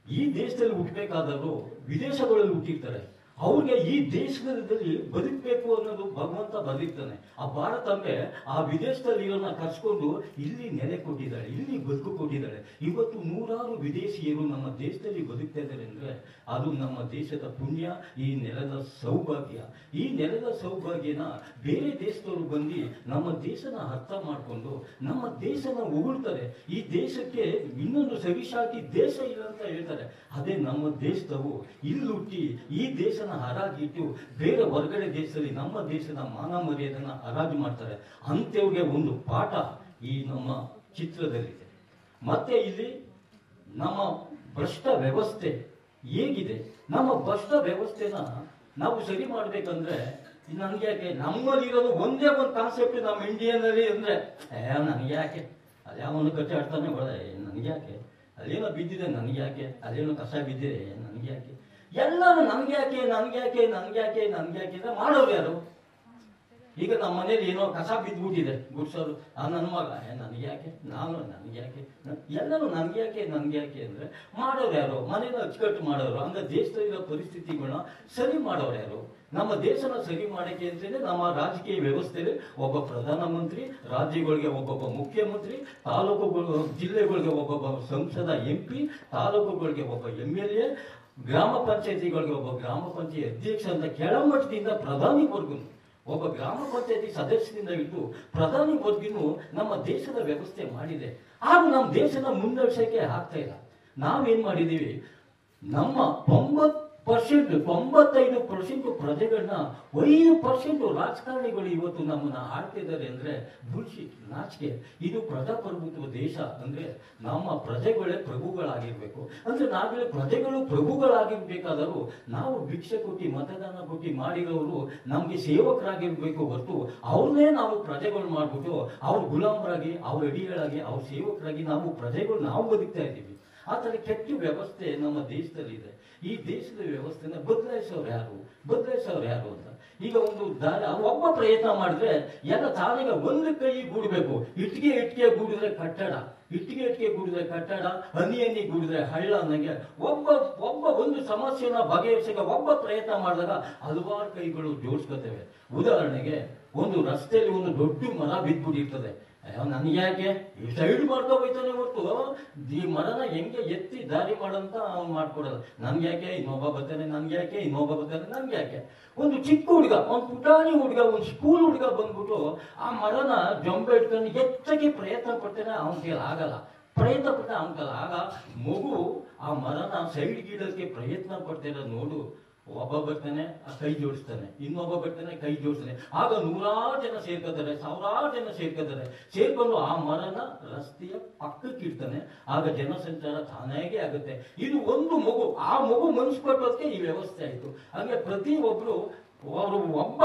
ಈ ದೇಶದಲ್ಲಿ ಹುಟ್ಟಬೇಕಾದವರು ವಿದೇಶಗಳಲ್ಲಿ ಹುಟ್ಟಿರ್ತಾರೆ. ಅವ್ರಿಗೆ ಈ ದೇಶದಲ್ಲಿ ಬದುಕಬೇಕು ಅನ್ನೋದು ಭಗವಂತ ಬದುಕ್ತಾನೆ. ಆ ಭಾರತಕ್ಕೆ ಆ ವಿದೇಶದಲ್ಲಿ ಇರೋನ್ನ ಕರ್ಸ್ಕೊಂಡು ಇಲ್ಲಿ ನೆಲೆ ಕೊಟ್ಟಿದ್ದಾಳೆ, ಇಲ್ಲಿ ಬದುಕು ಕೊಟ್ಟಿದ್ದಾಳೆ. ಇವತ್ತು 100 ವಿದೇಶಿಯರು ನಮ್ಮ ದೇಶದಲ್ಲಿ ಬದುಕ್ತಾ ಇದ್ದಾರೆ ಅಂದ್ರೆ ಅದು ನಮ್ಮ ದೇಶದ ಪುಣ್ಯ, ಈ ನೆಲದ ಸೌಭಾಗ್ಯ. ಈ ನೆಲದ ಸೌಭಾಗ್ಯನ ಬೇರೆ ದೇಶದವರು ಬಂದು ನಮ್ಮ ದೇಶನ ಅರ್ಥ ಮಾಡಿಕೊಂಡು ನಮ್ಮ ದೇಶನ ಹೊಗಳ್ತಾರೆ. ಈ ದೇಶಕ್ಕೆ ಇನ್ನೊಂದು ಸವಿಶಾಟಿ ದೇಶ ಇಲ್ಲ ಅಂತ ಹೇಳ್ತಾರೆ. ಅದೇ ನಮ್ಮ ದೇಶದವು ಇಲ್ಲಿ ಹುಟ್ಟಿ ಈ ದೇಶನ ಹರಾಜಿಟ್ಟು ಬೇರೆ ಹೊರಗಡೆ ದೇಶದಲ್ಲಿ ನಮ್ಮ ದೇಶದ ಮಾನ ಮರ್ಯಾದೆನ ಹರಾಜು ಮಾಡ್ತಾರೆ. ಅಂಥವ್ರಿಗೆ ಒಂದು ಪಾಠ ಈ ನಮ್ಮ ಚಿತ್ರದಲ್ಲಿದೆ. ಮತ್ತೆ ಇಲ್ಲಿ ನಮ್ಮ ಭ್ರಷ್ಟ ವ್ಯವಸ್ಥೆ ಹೇಗಿದೆ, ನಮ್ಮ ಭ್ರಷ್ಟ ವ್ಯವಸ್ಥೆನ ನಾವು ಸರಿ ಮಾಡ್ಬೇಕಂದ್ರೆ ನನ್ಗೆ ಯಾಕೆ ನಮ್ಮಲ್ಲಿರೋದು ಒಂದೇ ಒಂದು ಕಾನ್ಸೆಪ್ಟ್ ನಮ್ಮ ಇಂಡಿಯಾನಲ್ಲಿ ಅಂದ್ರೆ ನನ್ಗೆ ಯಾಕೆ ಅದ್ಯಾವನು ಕಚ್ಚಾಡ್ತಾನೆ ಒಳ್ಳೆ ನನ್ಗೆ ಯಾಕೆ, ಅಲ್ಲೇನೋ ಬಿದ್ದಿದೆ ನನ್ಗೆ ಯಾಕೆ, ಅಲ್ಲೇನೋ ಕಸ ಬಿದ್ದಿದೆ ನನ್ಗೆ ಯಾಕೆ, ಎಲ್ಲರೂ ನನ್ಗೆ ಯಾಕೆ ನನ್ಗೆ ಯಾಕೆ ನನ್ಗೆ ಯಾಕೆ ನನ್ಗೆ ಯಾಕೆ ಅಂದ್ರೆ ಮಾಡೋರು ಯಾರು? ಈಗ ನಮ್ಮ ಮನೇಲಿ ಏನೋ ಕಸ ಬಿದ್ದ್ಬಿಟ್ಟಿದೆ ಗುಡ್ಸೋರು, ನನ್ನ ಮಗ ನನ್ಗೆ ಯಾಕೆ, ನಾನು ನನ್ಗೆ ಯಾಕೆ, ಎಲ್ಲರೂ ನನ್ಗೆ ಯಾಕೆ ನನ್ಗೆ ಯಾಕೆ ಅಂದ್ರೆ ಮಾಡೋರು ಯಾರು? ಮನೇನ ಅಚ್ಚುಕಟ್ಟು ಮಾಡೋರು. ಹಂಗ ದೇಶದಲ್ಲಿರೋ ಪರಿಸ್ಥಿತಿಗಳನ್ನ ಸರಿ ಮಾಡೋರು ಯಾರು? ನಮ್ಮ ದೇಶನ ಸರಿ ಮಾಡಕ್ಕೆ ಅಂತಂದ್ರೆ ನಮ್ಮ ರಾಜಕೀಯ ವ್ಯವಸ್ಥೆಯಲ್ಲಿ ಒಬ್ಬ ಪ್ರಧಾನಮಂತ್ರಿ, ರಾಜ್ಯಗಳಿಗೆ ಒಬ್ಬೊಬ್ಬ ಮುಖ್ಯಮಂತ್ರಿ, ತಾಲೂಕುಗಳು ಜಿಲ್ಲೆಗಳಿಗೆ ಒಬ್ಬೊಬ್ಬ ಸಂಸದ MP, ತಾಲೂಕುಗಳಿಗೆ ಒಬ್ಬ MLA, ಗ್ರಾಮ ಪಂಚಾಯತಿಗಳಿಗೆ ಒಬ್ಬ ಗ್ರಾಮ ಪಂಚಾಯತಿ ಅಧ್ಯಕ್ಷ ಅಂತ ಕೆಳಮಟ್ಟದಿಂದ ಪ್ರಧಾನಿವರೆಗೂ ಒಬ್ಬ ಗ್ರಾಮ ಪಂಚಾಯತಿ ಸದಸ್ಯರಿಂದ ಹಿಡಿದು ಪ್ರಧಾನಿವರೆಗೂ ನಮ್ಮ ದೇಶದ ವ್ಯವಸ್ಥೆ ಮಾಡಿದೆ. ಆದ್ರೂ ನಮ್ಮ ದೇಶನ ಮುನ್ನಡೆಸಕ್ಕೆ ಆಗ್ತಾ ಇಲ್ಲ. ನಾವೇನ್ ಮಾಡಿದೀವಿ, ನಮ್ಮ 95% ಪ್ರಜೆಗಳನ್ನ 5% ರಾಜಕಾರಣಿಗಳು ಇವತ್ತು ನಮ್ಮನ್ನ ಆಳ್ತಿದ್ದಾರೆ ಅಂದ್ರೆ ಬುಲ್ಶಿಟ್, ನಾಚಿಕೆ. ಇದು ಪ್ರಜಾಪ್ರಭುತ್ವ ದೇಶ ಅಂದ್ರೆ ನಮ್ಮ ಪ್ರಜೆಗಳೇ ಪ್ರಭುಗಳಾಗಿರ್ಬೇಕು. ಅಂದ್ರೆ ನಾವೇ ಪ್ರಜೆಗಳು ಪ್ರಭುಗಳಾಗಿರ್ಬೇಕಾದರೂ ನಾವು ಭಿಕ್ಷೆ ಕೊಟ್ಟು ಮತದಾನ ಕೊಟ್ಟು ಮಾಡಿರೋರು ನಮ್ಗೆ ಸೇವಕರಾಗಿರ್ಬೇಕು ಹೊರತು ಅವ್ರನ್ನೇ ನಾವು ಪ್ರಜೆಗಳು ಮಾಡ್ಬಿಟ್ಟು ಅವ್ರ ಗುಲಾಮರಾಗಿ, ಅವ್ರ ಅಡಿಗಳಾಗಿ, ಅವ್ರ ಸೇವಕರಾಗಿ ನಾವು ಪ್ರಜೆಗಳು ನಾವು ಬದುಕ್ತಾ ಇದ್ದೀವಿ. ಆ ತರ ಕೆಟ್ಟ ವ್ಯವಸ್ಥೆ ನಮ್ಮ ದೇಶದಲ್ಲಿದೆ. ಈ ದೇಶದ ವ್ಯವಸ್ಥೆನ ಬದಲಾಯಿಸೋರು ಯಾರು ಅಂತ ಈಗ ಒಂದು ಒಬ್ಬ ಪ್ರಯತ್ನ ಮಾಡಿದ್ರೆ ಎಲ್ಲ ತಾನಿಗ ಒಂದು ಕೈ ಗೂಡಬೇಕು. ಇಟ್ಟಿಗೆ ಗೂಡಿದ್ರೆ ಕಟ್ಟಡ, ಇಟ್ಟಿಗೆ ಗೂಡಿದ್ರೆ ಕಟ್ಟಡ, ಹನಿ ಗೂಡಿದ್ರೆ ಹಳ್ಳ ಅನ್ನಂಗೆ ಒಬ್ಬ ಒಂದು ಸಮಸ್ಯೆನ ಬಗೆಹರಿಸಕ್ಕೆ ಒಬ್ಬ ಪ್ರಯತ್ನ ಮಾಡಿದಾಗ ಹಲವಾರು ಕೈಗಳು ಜೋಡಿಸ್ಕೊತೇವೆ. ಉದಾಹರಣೆಗೆ ಒಂದು ರಸ್ತೆಯಲ್ಲಿ ಒಂದು ದೊಡ್ಡ ಮರ ಬಿದ್ದ್ಬಿಟ್ಟಿರ್ತದೆ. ನನ್ಗೆ ಯಾಕೆ ಸೈಡ್ ಮಾಡ್ಕೊ ಹೋಯ್ತಾನೆ ಹೊರತು ಈ ಮರನ ಹೆಂಗೆ ಎತ್ತಿ ದಾರಿ ಮಾಡಂತ ಅವ್ನು ಮಾಡ್ಕೊಡೋದು. ನನ್ಗೆ ಯಾಕೆ ಇನ್ನೊಬ್ಬ ಬರ್ತಾನೆ, ನನ್ಗೆ ಯಾಕೆ ಇನ್ನೊಬ್ಬ ಬರ್ತಾನೆ, ನನ್ಗೆ ಯಾಕೆ. ಒಂದು ಚಿಕ್ಕ ಹುಡುಗ, ಒಂದು ಪುಟಾಣಿ ಹುಡುಗ, ಒಂದು ಸ್ಕೂಲ್ ಹುಡುಗ ಬಂದ್ಬಿಟ್ಟು ಆ ಮರನ ಜಂಬೆ ಇಟ್ಕೊಂಡು ಎತ್ತಕ್ಕೆ ಪ್ರಯತ್ನ ಪಡ್ತಾನೆ, ಅವನ ಕೈಲಿ ಆಗಲ್ಲ. ಪ್ರಯತ್ನ ಪಡ್ತಾನೆ ಅವನ ಕೈಲಿ ಆಗ ಮಗು ಆ ಮರನ ಸೈಡ್ ಗೀಡಕ್ಕೆ ಪ್ರಯತ್ನ ಪಡ್ತಾ ನೋಡು, ಒಬ್ಬ ಬರ್ತಾನೆ ಕೈ ಜೋಡಿಸ್ತಾನೆ, ಇನ್ನೊಬ್ಬ ಬರ್ತಾನೆ ಕೈ ಜೋಡಿಸ್ತಾನೆ. ಆಗ ನೂರಾರು ಜನ ಸೇರ್ಕೋತಾರೆ, ಸಾವಿರಾರು ಜನ ಸೇರ್ಕೋತಾರೆ. ಸೇರ್ಕೊಂಡು ಆ ಮರನ ರಸ್ತೆಯ ಪಕ್ಕಕ್ಕೆ ಇಡ್ತಾನೆ. ಆಗ ಜನಸಂಚಾರ ತಾನಾಗೆ ಆಗುತ್ತೆ. ಇದು ಒಂದು ಮಗು, ಆ ಮಗು ಮನಸ್ಸು ಕೊಟ್ಟೋದಕ್ಕೆ ಈ ವ್ಯವಸ್ಥೆ ಆಯ್ತು. ಹಾಗೆ ಪ್ರತಿ ಒಬ್ರು ಅವರು ಒಬ್ಬ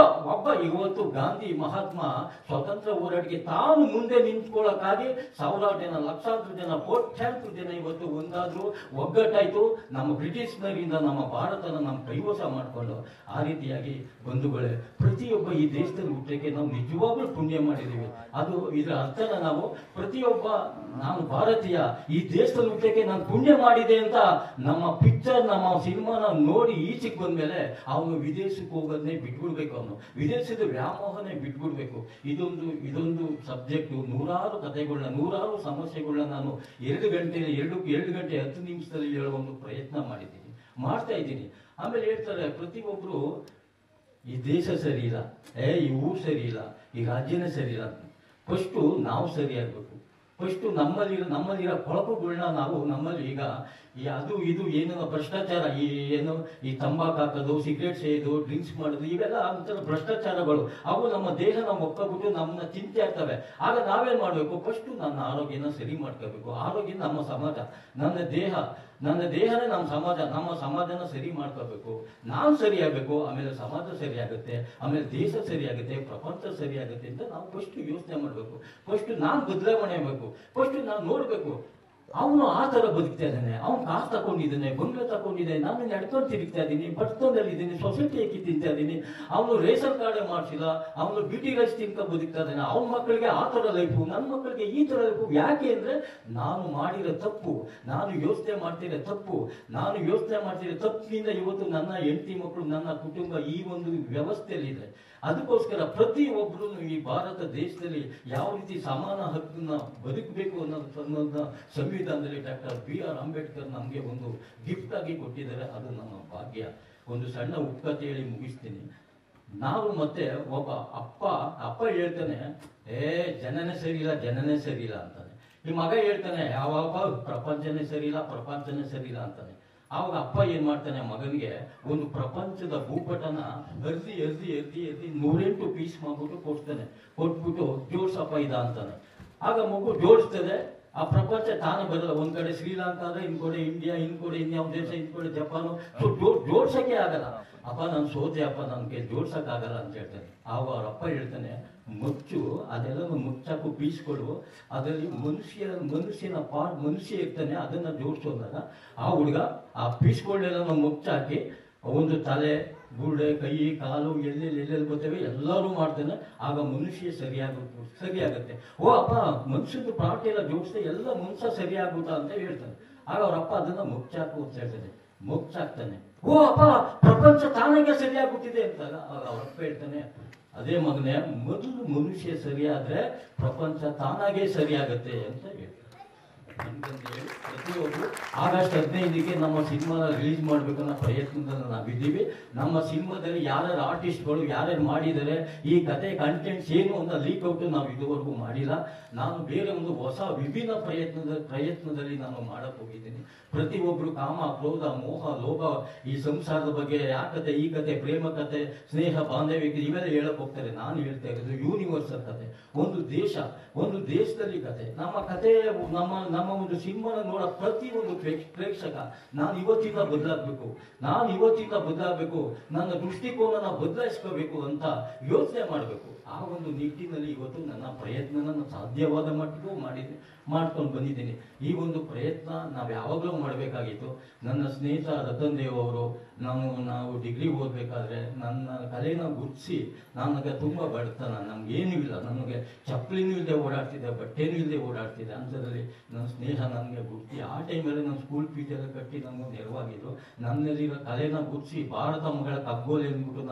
ಇವತ್ತು ಗಾಂಧಿ ಮಹಾತ್ಮ ಸ್ವತಂತ್ರ ಹೋರಾಟಕ್ಕೆ ತಾನು ಮುಂದೆ ನಿಂತ್ಕೊಳ್ಳೋಕ್ಕಾಗಿ ಸಾವಿರಾರು ಜನ, ಲಕ್ಷಾಂತರ ಜನ, ಕೋಟ್ಯಾಂತರ ಜನ ಇವತ್ತು ಒಂದಾದ್ರು, ಒಗ್ಗಟ್ಟಾಯ್ತು. ನಮ್ಮ ಬ್ರಿಟಿಷ್ನರಿಂದ ನಮ್ಮ ಭಾರತನ ನಮ್ಮ ಕೈವಶ ಮಾಡಿಕೊಂಡು ಆ ರೀತಿಯಾಗಿ ಬಂಧುಗಳೇ, ಪ್ರತಿಯೊಬ್ಬ ಈ ದೇಶದಲ್ಲಿ ಹುಟ್ಟಕ್ಕೆ ನಾವು ನಿಜವಾಗ್ಲೂ ಪುಣ್ಯ ಮಾಡಿದ್ದೀವಿ. ಅದು ಇದರ ಅರ್ಥನ ನಾವು ಪ್ರತಿಯೊಬ್ಬ ನಾನು ಭಾರತೀಯ, ಈ ದೇಶದಲ್ಲಿ ಹುಟ್ಟಕ್ಕೆ ನಾನು ಪುಣ್ಯ ಮಾಡಿದೆ ಅಂತ ನಮ್ಮ ಪಿಕ್ಚರ್, ನಮ್ಮ ಸಿನಿಮಾನ ನೋಡಿ ಈಚೆಗೆ ಬಂದ್ಮೇಲೆ ಅವನು ವಿದೇಶಕ್ಕೆ ಹೋಗೋದನ್ನೇ ಬಿಟ್ಬಿಡ್ಬೇಕು, ಅವನು ವಿದೇಶದ ವ್ಯಾಮೋಹನೇ ಬಿಟ್ಬಿಡ್ಬೇಕು. ಇದೊಂದು ಸಬ್ಜೆಕ್ಟ್, ನೂರಾರು ಕಥೆಗಳನ್ನ, ನೂರಾರು ಸಮಸ್ಯೆಗಳನ್ನ ನಾನು 2 ಗಂಟೆ 10 ನಿಮಿಷದಲ್ಲಿ ಹೇಳೋ ಒಂದು ಪ್ರಯತ್ನ ಮಾಡ್ತಾ ಇದ್ದೀನಿ. ಆಮೇಲೆ ಹೇಳ್ತಾರೆ ಪ್ರತಿಯೊಬ್ರು ಈ ದೇಶ ಸರಿ ಇಲ್ಲ, ಈ ಊರು ಸರಿ ಇಲ್ಲ, ಈ ರಾಜ್ಯನೇ ಸರಿ ಇಲ್ಲ. ಫಸ್ಟು ನಾವು ಸರಿಯಾಗಬೇಕು. ಫಸ್ಟು ನಮ್ಮಲ್ಲಿರೋ ಕೊಳಕುಗಳನ್ನ ನಾವು ನಮ್ಮಲ್ಲಿ ಈಗ ಅದು ಇದು ಏನು ಭ್ರಷ್ಟಾಚಾರ, ಈ ತಂಬಾಕು ಹಾಕೋದು, ಸಿಗರೇಟ್ ಸೇಯೋದು, ಡ್ರಿಂಕ್ಸ್ ಮಾಡೋದು, ಇವೆಲ್ಲ ಒಂಥರ ಭ್ರಷ್ಟಾಚಾರಗಳು. ಅವು ನಮ್ಮ ದೇಹ ನಾವು ಒಪ್ಕೊಬಿಟ್ಟು ನಮ್ಮನ್ನ ಚಿಂತೆ ಆಗ್ತವೆ. ಆಗ ನಾವೇನ್ ಮಾಡ್ಬೇಕು? ಫಸ್ಟು ನನ್ನ ಆರೋಗ್ಯನ ಸರಿ ಮಾಡ್ಕೋಬೇಕು. ಆರೋಗ್ಯ ನಮ್ಮ ಸಮಾಜ, ನನ್ನ ದೇಹನೇ ನಮ್ಮ ಸಮಾಜ, ನಮ್ಮ ಸಮಾಜನ ಸರಿ ಮಾಡ್ಕೋಬೇಕು. ನಾವು ಸರಿಯಾಗಬೇಕು, ಆಮೇಲೆ ಸಮಾಜ ಸರಿಯಾಗುತ್ತೆ, ಆಮೇಲೆ ದೇಶ ಸರಿಯಾಗುತ್ತೆ, ಪ್ರಪಂಚ ಸರಿಯಾಗುತ್ತೆ ಅಂತ ನಾವು ಫಸ್ಟ್ ಯೋಚನೆ ಮಾಡಬೇಕು. ಫಸ್ಟ್ ನಾನು ಬದಲಾವಣೆ ಆಗಬೇಕು. ಫಸ್ಟ್ ನಾನು ನೋಡ್ಬೇಕು, ಅವನು ಆ ತರ ಬದುಕ್ತಾ ಇದ್ದಾನೆ, ಅವ್ನು ಕಾಸು ತಗೊಂಡಿದ್ದಾನೆ, ಬಂಗ್ಲೆ ತಗೊಂಡಿದ್ದಾನೆ, ನಾನು ನಡ್ಕೊಂಡು ತಿರುಗ್ತಾ ಇದ್ದೀನಿ, ಬರ್ತೊಂದಲ್ಲಿ ಇದ್ದೀನಿ, ಸೊಸೈಟಿ ಹಾಕಿ ತಿಂತಾ ಇದ್ದೀನಿ. ಅವನು ರೇಷನ್ ಕಾರ್ಡೇ ಮಾಡಿಸಿಲ್ಲ, ಅವನು ಬ್ಯೂಟಿ ರೈಸ್ ತಿನ್ಕ ಬದುಕ್ತಾ ಇದ್ದಾನೆ. ಅವನ ಮಕ್ಕಳಿಗೆ ಆ ತರ ಲೈಫು, ನನ್ನ ಮಕ್ಕಳಿಗೆ ಈ ತರ ಲೈಫು. ಯಾಕೆ ಅಂದ್ರೆ ನಾನು ಮಾಡಿರೋ ತಪ್ಪು, ನಾನು ಯೋಚನೆ ಮಾಡ್ತಿರೋ ತಪ್ಪಿನಿಂದ ಇವತ್ತು ನನ್ನ ಹೆಂಡತಿ ಮಕ್ಕಳು, ನನ್ನ ಕುಟುಂಬ ಈ ಒಂದು ವ್ಯವಸ್ಥೆಯಲ್ಲಿದೆ. ಅದಕ್ಕೋಸ್ಕರ ಪ್ರತಿಯೊಬ್ಬರು ಈ ಭಾರತ ದೇಶದಲ್ಲಿ ಯಾವ ರೀತಿ ಸಮಾನ ಹಕ್ಕನ್ನ ಬದುಕಬೇಕು ಅನ್ನೋದನ್ನ ಸಂವಿಧಾನದಲ್ಲಿ ಡಾಕ್ಟರ್ BR ಅಂಬೇಡ್ಕರ್ ನಮಗೆ ಒಂದು ಗಿಫ್ಟ್ ಆಗಿ ಕೊಟ್ಟಿದ್ದಾರೆ. ಅದು ನಮ್ಮ ಭಾಗ್ಯ. ಒಂದು ಸಣ್ಣ ಉಪಕಥೆ ಹೇಳಿ ಮುಗಿಸ್ತೀನಿ. ನಾವು ಮತ್ತೆ ಒಬ್ಬ ಅಪ್ಪ ಹೇಳ್ತಾನೆ, ಜನನೇ ಸರಿ ಇಲ್ಲ ಅಂತಾನೆ. ಈ ಮಗ ಹೇಳ್ತಾನೆ, ಯಾವಾಗ ಪ್ರಪಂಚನೇ ಸರಿ ಇಲ್ಲ ಅಂತಾನೆ. ಆವಾಗ ಅಪ್ಪ ಏನ್ ಮಾಡ್ತಾನೆ, ಮಗನಿಗೆ ಒಂದು ಪ್ರಪಂಚದ ಭೂಪಟನ ಅರ್ದಿ 108 ಪೀಸ್ ಮಾಡ್ಬಿಟ್ಟು ಕೊಟ್ಬಿಟ್ಟು ಜೋಡ್ಸಪ್ಪ ಇದ ಅಂತಾನೆ. ಆಗ ಮಗು ಜೋಡಿಸ್ತದೆ. ಆ ಪ್ರಪಂಚ ತಾನೇ ಬರಲ್ಲ. ಒಂದ್ ಕಡೆ ಶ್ರೀಲಂಕಾ ಅಂದ್ರೆ, ಇನ್ ಕಡೆ ಇಂಡಿಯಾ, ಇನ್ ಕಡೆ ಇನ್ಯಾವ ದೇಶ, ಇನ್ ಕಡೆ ಜಪಾನು. ಜೋಡ್ಸಕ್ಕೆ ಆಗಲ್ಲ. ಅಪ್ಪ ನಾನು ಸೋತೆ, ಅಪ್ಪ ನನ್ಗೆ ಜೋಡ್ಸಕ್ ಆಗಲ್ಲ ಅಂತ ಹೇಳ್ತಾನೆ. ಆಗ ಅವ್ರ ಅಪ್ಪ ಹೇಳ್ತಾನೆ, ಮುಚ್ಚು, ಅದೆಲ್ಲ ಮುಚ್ಚಾಕು ಪೀಸ್ಗಳು, ಅದರಲ್ಲಿ ಮನುಷ್ಯ ಇರ್ತಾನೆ, ಅದನ್ನ ಜೋಡಿಸೋದಾಗ ಆ ಹುಡುಗ ಆ ಪೀಸ್ಗಳನ್ನೆಲ್ಲ ಮುಚ್ಚಾಕಿ ಒಂದು ತಲೆ, ಬುರುಡೆ, ಕೈ, ಕಾಲು ಎಲ್ಲೆಲ್ಲಿ ಬರ್ತವೆ ಎಲ್ಲರೂ ಮಾಡ್ತಾನೆ. ಆಗ ಮನುಷ್ಯ ಸರಿಯಾಗುತ್ತೆ. ಓ ಅಪ್ಪ, ಮನುಷ್ಯದ ಪಾರ್ಟಿ ಎಲ್ಲ ಜೋಡಿಸ್ದೆ, ಎಲ್ಲ ಮನುಷ್ಯ ಸರಿಯಾಗುತ್ತಾ ಅಂತ ಹೇಳ್ತಾನೆ. ಆಗ ಅವ್ರಪ್ಪ ಅದನ್ನ ಮುಚ್ಚಾಕು ಅಂತ ಹೇಳ್ತಾನೆ. ಮುಚ್ಚಾಕ್ತಾನೆ. ಓ ಅಪ್ಪ, ಪ್ರಪಂಚ ತಾನಾಗೆ ಸರಿಯಾಗುತ್ತಿದೆ ಅಂತ. ಅವ್ರಪ್ಪ ಹೇಳ್ತಾನೆ, ಅದೇ ಮಗನೇ, ಮೊದಲು ಮನುಷ್ಯ ಸರಿಯಾದ್ರೆ ಪ್ರಪಂಚ ತಾನಾಗೆ ಸರಿಯಾಗತ್ತೆ ಅಂತ ಹೇಳ್ತಾರೆ. ಪ್ರತಿಯೊಬ್ಬರು ಆಗಸ್ಟ್ 15ಕ್ಕೆ ನಮ್ಮ ಸಿನಿಮಾನ ರಿಲೀಸ್ ಮಾಡ್ಬೇಕನ್ನೋ ಪ್ರಯತ್ನದಲ್ಲಿ ನಾವಿದ್ದೀವಿ. ನಮ್ಮ ಸಿನಿಮಾದಲ್ಲಿ ಯಾರ್ಯಾರು ಆರ್ಟಿಸ್ಟ್ಗಳು ಯಾರ್ಯಾರು ಮಾಡಿದ್ದಾರೆ, ಈ ಕತೆ ಕಂಟೆಂಟ್ಸ್ ಏನು ಅಂತ ಲೀಕ್ ಔಟ್ ನಾವು ಇದುವರೆಗೂ ಮಾಡಿಲ್ಲ. ನಾನು ಬೇರೆ ಒಂದು ಹೊಸ ವಿಭಿನ್ನ ಪ್ರಯತ್ನದಲ್ಲಿ ನಾನು ಮಾಡಕ್ ಹೋಗಿದ್ದೀನಿ. ಪ್ರತಿಯೊಬ್ರು ಕಾಮ, ಕ್ರೋಧ, ಮೋಹ, ಲೋಭ, ಈ ಸಂಸಾರದ ಬಗ್ಗೆ ಆ ಕತೆ, ಈ ಕತೆ, ಪ್ರೇಮ ಕತೆ, ಸ್ನೇಹ, ಬಾಂಧವ್ಯ, ಇವೆಲ್ಲ ಹೇಳಕ್ ಹೋಗ್ತಾರೆ. ನಾನು ಹೇಳ್ತಾ ಇರೋದು ಯೂನಿವರ್ಸಲ್ ಕತೆ, ಒಂದು ದೇಶದಲ್ಲಿ ಕತೆ. ನಮ್ಮ ಕತೆ, ನಮ್ಮ ಒಂದು ಸಿನಿಮಾನ ನೋಡೋ ಪ್ರತಿಯೊಂದು ಪ್ರೇಕ್ಷಕ ನಾನು ಇವತ್ತಿಂದ ಬದಲಾಗಬೇಕು, ನನ್ನ ದೃಷ್ಟಿಕೋನ ಬದಲಾಯಿಸ್ಕೋಬೇಕು ಅಂತ ಯೋಚನೆ ಮಾಡಬೇಕು. ಆ ಒಂದು ನಿಟ್ಟಿನಲ್ಲಿ ಇವತ್ತು ನನ್ನ ಪ್ರಯತ್ನ ಸಾಧ್ಯವಾದ ಮಟ್ಟಿಗೂ ಮಾಡ್ಕೊಂಡು ಬಂದಿದ್ದೀನಿ. ಈ ಒಂದು ಪ್ರಯತ್ನ ನಾವು ಯಾವಾಗಲೂ ಮಾಡಬೇಕಾಗಿತ್ತು. ನನ್ನ ಸ್ನೇಹಿತ ರತನ್ ದೇವ್ ಅವರು, ನಾವು ಡಿಗ್ರಿ ಓದಬೇಕಾದ್ರೆ ನನ್ನ ಕಲೆನ ಗುರುತಿಸಿ, ನನಗೆ ತುಂಬ ಬಡತನ, ನಮ್ಗೇನೂ ಇಲ್ಲ, ನನಗೆ ಚಪ್ಪಲಿನೂ ಇಲ್ಲದೆ ಓಡಾಡ್ತಿದ್ದೆ, ಬಟ್ಟೆನೂ ಇಲ್ಲದೆ ಓಡಾಡ್ತಿದ್ದೆ. ಅಂಥದ್ರಲ್ಲಿ ನನ್ನ ಸ್ನೇಹ ನನಗೆ ಗುರುತಿ ಆ ಟೈಮಲ್ಲಿ ನನ್ನ ಸ್ಕೂಲ್ ಫೀಸ್ ಎಲ್ಲ ಕಟ್ಟಿ ನಮಗೆ ನೆರವಾಗಿದ್ರು. ನನ್ನಲ್ಲಿರೋ ಕಲೆನ ಗುರುತಿಸಿ ಭಾರತ ಮಗಳ ಕಗ್ಗೋಲೆ ಅಂದ್ಬಿಟ್ಟು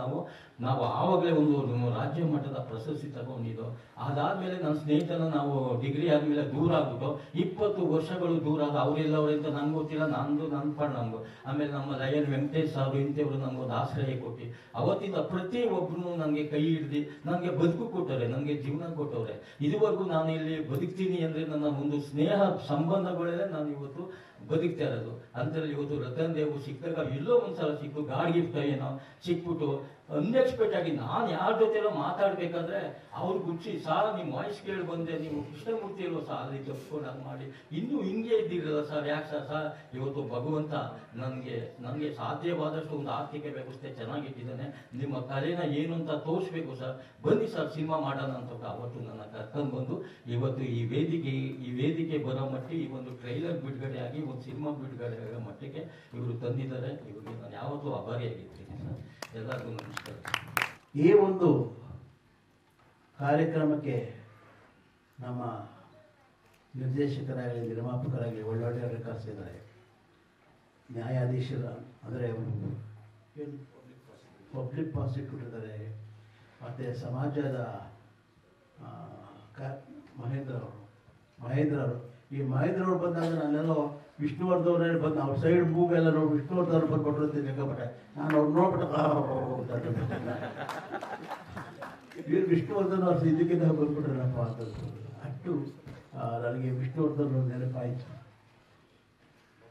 ನಾವು ಆವಾಗಲೇ ಒಂದು ರಾಜ್ಯ ಮಟ್ಟದ ಪ್ರಶಸ್ತಿ ತಗೊಂಡಿದ್ದು. ಅದಾದ್ಮೇಲೆ ನನ್ನ ಸ್ನೇಹಿತನ ನಾವು ಡಿಗ್ರಿ ಆದ್ಮೇಲೆ ದೂರ ಆಗ್ಬಿಟ್ಟು 20 ವರ್ಷಗಳು ದೂರ ಆದ. ಅವರೆಲ್ಲವರಿಂದ ನಂಗೆ ಗೊತ್ತಿಲ್ಲ, ನನ್ನ ಪಾಡು ನಮ್ದು. ಆಮೇಲೆ ನಮ್ಮ ಲಯನ್ ವೆಂಕಟೇಶ್ ಅವರು ಇಂಥವ್ರು ನಮ್ಗೊಂದು ಆಶ್ರಯ ಕೊಟ್ಟು ಅವತ್ತಿಂದ ಪ್ರತಿ ಒಬ್ರು ನನಗೆ ಕೈ ಹಿಡ್ದು ನನಗೆ ಬದುಕು ಕೊಟ್ಟವ್ರೆ, ನನಗೆ ಜೀವನ ಕೊಟ್ಟವ್ರೆ. ಇದುವರೆಗೂ ನಾನು ಇಲ್ಲಿ ಬದುಕ್ತೀನಿ ಅಂದ್ರೆ ನನ್ನ ಒಂದು ಸ್ನೇಹ ಸಂಬಂಧಗಳೇ ನಾನು ಇವತ್ತು ಬದುಕ್ತಾ ಇರೋದು. ಅಂತರಲ್ಲಿ ಇವತ್ತು ರತನ್ ದೇವ್ ಸಿಕ್ಕಾಗ ಎಲ್ಲೋ ಒಂದ್ಸಲ ಸಿಕ್ಕು, ಗಾಡ್ ಗಿಫ್ಟ್ ಏನೋ ಸಿಕ್ಬಿಟ್ಟು ಅನ್ಎಕ್ಸ್ಪೆಕ್ಟ್ ಆಗಿ ನಾನು ಯಾರ ಜೊತೆಲ್ಲ ಮಾತಾಡ್ಬೇಕಾದ್ರೆ ಅವ್ರು ಗುಚ್ಚಿ ಸರ್ ನಿಮ್ಮ ವಾಯ್ಸ್ ಕೇಳಿ ಬಂದೆ, ನೀವು ಕೃಷ್ಣಮೂರ್ತಿ ಇಲ್ವ ಸರ್ ಅಲ್ಲಿ ತಪ್ಪಿಕೊಂಡು ಮಾಡಿ ಇನ್ನೂ ಹಿಂಗೆ ಇದ್ದಿರಲ್ಲ ಸರ್, ಯಾಕೆ ಸರ್ ಇವತ್ತು ಭಗವಂತ ನನಗೆ ಸಾಧ್ಯವಾದಷ್ಟು ಒಂದು ಆರ್ಥಿಕ ವ್ಯವಸ್ಥೆ ಚೆನ್ನಾಗಿಟ್ಟಿದ್ದಾನೆ, ನಿಮ್ಮ ಕಲೆನ ಏನು ಅಂತ ತೋರಿಸ್ಬೇಕು ಸರ್, ಬನ್ನಿ ಸರ್ ಸಿನಿಮಾ ಮಾಡೋಣ ಅಂತ ಅವತ್ತು ನನ್ನ ಕರ್ಕೊಂಡು ಬಂದು ಇವತ್ತು ಈ ವೇದಿಕೆ ಬರೋ ಮಟ್ಟಿಗೆ ಈ ಒಂದು ಟ್ರೈಲರ್ ಬಿಡುಗಡೆ ಆಗಿ ಒಂದು ಸಿನಿಮಾ ಬಿಡುಗಡೆ ಆಗೋ ಮಟ್ಟಿಗೆ ಇವರು ತಂದಿದ್ದಾರೆ. ಇವರಿಗೆ ನಾನು ಯಾವತ್ತೂ ಆಭಾರಿಯಾಗಿರ್ತೀನಿ ಸರ್. ಎಲ್ಲರಿಗೂ ನಮಸ್ಕಾರ. ಈ ಒಂದು ಕಾರ್ಯಕ್ರಮಕ್ಕೆ ನಮ್ಮ ನಿರ್ದೇಶಕರಾಗಲಿ ನಿರ್ಮಾಪಕರಾಗಲಿ ಒಳ್ಳೊಳ್ಳೆಯವರು ಕರೆಸಿದ್ದಾರೆ. ನ್ಯಾಯಾಧೀಶರ ಅಂದರೆ ಪಬ್ಲಿಕ್ ಪ್ರಾಸಿಕ್ಯೂಟರ್ ಇದ್ದಾರೆ, ಮತ್ತು ಸಮಾಜದ ಮಹೇಂದ್ರ ಅವರು. ಈ ಮಹೇಂದ್ರ ಅವರು ಬಂದಾಗ ನಾನೆಲ್ಲೋ ವಿಷ್ಣುವರ್ಧನ್ ಬಂದು ಅವ್ರ ಸೈಡ್ ಮೂಗೆಲ್ಲ ನೋಡಿ ವಿಷ್ಣುವರ್ಧನ್ ಬಂದ್ಬಿಟ್ರು ಅಂತ ತಿಳ್ಕೊಬಿಟ್ಟೆ. ನಾನು ಅವ್ರು ನೋಡ್ಬಿಟ್ಟು ಇವ್ರು ವಿಷ್ಣುವರ್ಧನ್ ಅವ್ರ ಇದಕ್ಕಿಂತ ಬಂದ್ಬಿಟ್ರಪ್ಪ ಅಂತ ಅಷ್ಟು ನನಗೆ ವಿಷ್ಣುವರ್ಧನ್ ನೆನಪಾಯಿತು.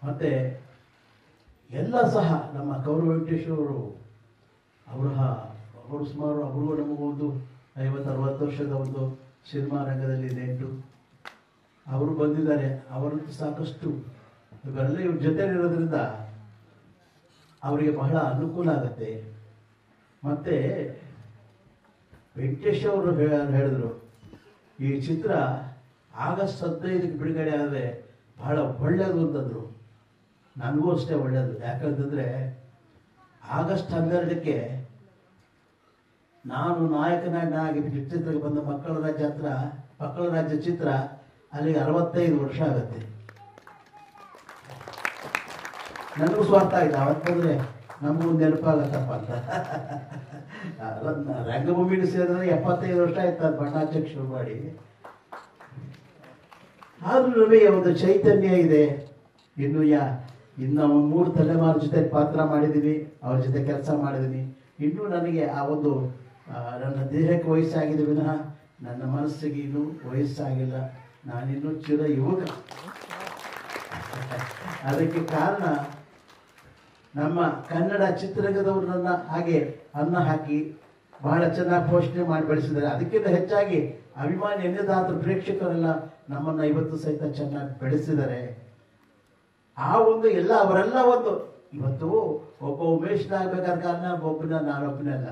ಮತ್ತು ಎಲ್ಲ ಸಹ ನಮ್ಮ ಗೌರವ ವೆಂಕಟೇಶ್ ಅವರು ಸುಮಾರು ಅವ್ರಿಗೂ ನಮಗೊಂದು 50-60 ವರ್ಷದ ಒಂದು ಸಿನಿಮಾ ರಂಗದಲ್ಲಿ ನೆಂಟು ಅವರು ಬಂದಿದ್ದಾರೆ. ಅವರದ್ದು ಸಾಕಷ್ಟು ಇವೆಲ್ಲ ಇವ್ರ ಜೊತೆಲಿರೋದ್ರಿಂದ ಅವರಿಗೆ ಬಹಳ ಅನುಕೂಲ ಆಗುತ್ತೆ. ಮತ್ತು ವೆಂಕಟೇಶ್ ಅವರು ಹೇಳಿದ್ರು ಈ ಚಿತ್ರ ಆಗಸ್ಟ್ 15ಕ್ಕೆ ಬಿಡುಗಡೆ ಆದರೆ ಬಹಳ ಒಳ್ಳೆಯದು ಅಂತಂದರು. ನನಗೂ ಅಷ್ಟೇ ಒಳ್ಳೆಯದು. ಯಾಕಂತಂದರೆ ಆಗಸ್ಟ್ 12ಕ್ಕೆ ನಾನು ನಾಯಕನಾಗಿ ಚಿತ್ರಕ್ಕೆ ಬಂದ ಮಕ್ಕಳ ರಾಜ್ಯ ಚಿತ್ರ ಅಲ್ಲಿಗೆ 65 ವರ್ಷ ಆಗುತ್ತೆ. ನನಗೂ ಸ್ವಾರ್ಥ ಆಗಿದೆ ಅವತ್ತಂದ್ರೆ ನಮಗೂ ನೆನಪಾಗತ್ತಪ್ಪ ಅಂತ. ರಂಗಭೂಮಿಗೆ ಸೇರಿದ್ರೆ 75 ವರ್ಷ ಆಯ್ತು ಅದು ಬಣ್ಣಾಚಕ್ಕೆ ಶುರು ಮಾಡಿ. ಆದ್ರೂ ನಮಗೆ ಒಂದು ಚೈತನ್ಯ ಇದೆ. ಇನ್ನು ಒಂದು 3 ತಲೆಮಾರು ಜೊತೆ ಪಾತ್ರ ಮಾಡಿದ್ದೀನಿ, ಅವ್ರ ಜೊತೆ ಕೆಲಸ ಮಾಡಿದ್ದೀನಿ. ಇನ್ನೂ ನನಗೆ ಆ ಒಂದು ನನ್ನ ದೇಹಕ್ಕೆ ವಯಸ್ಸಾಗಿದೆ ವಿನಃ ನನ್ನ ಮನಸ್ಸಿಗೆ ಇನ್ನೂ ವಯಸ್ಸಾಗಿಲ್ಲ. ನಾನಿನ್ನೂ ಚಿರ ಯುವಕ. ಅದಕ್ಕೆ ಕಾರಣ ನಮ್ಮ ಕನ್ನಡ ಚಿತ್ರರಂಗದವರು ನನ್ನ ಹಾಗೆ ಅನ್ನ ಹಾಕಿ ಬಹಳ ಚೆನ್ನಾಗಿ ಪೋಷಣೆ ಮಾಡಿ ಬೆಳೆಸಿದ್ದಾರೆ. ಅದಕ್ಕಿಂತ ಹೆಚ್ಚಾಗಿ ಅಭಿಮಾನಿ ಎನ್ನಿದಾದ ಪ್ರೇಕ್ಷಕರೆಲ್ಲ ನಮ್ಮನ್ನು ಇವತ್ತು ಸಹಿತ ಚೆನ್ನಾಗಿ ಬೆಳೆಸಿದ್ದಾರೆ. ಆ ಒಂದು ಅವರೆಲ್ಲ ಒಂದು ಇವತ್ತು ಒಬ್ಬ ಉಮೇಶ್ನಾಗಬೇಕಾದ ಕಾರಣ ನಾನೊಬ್ಬನೇ ಅಲ್ಲ,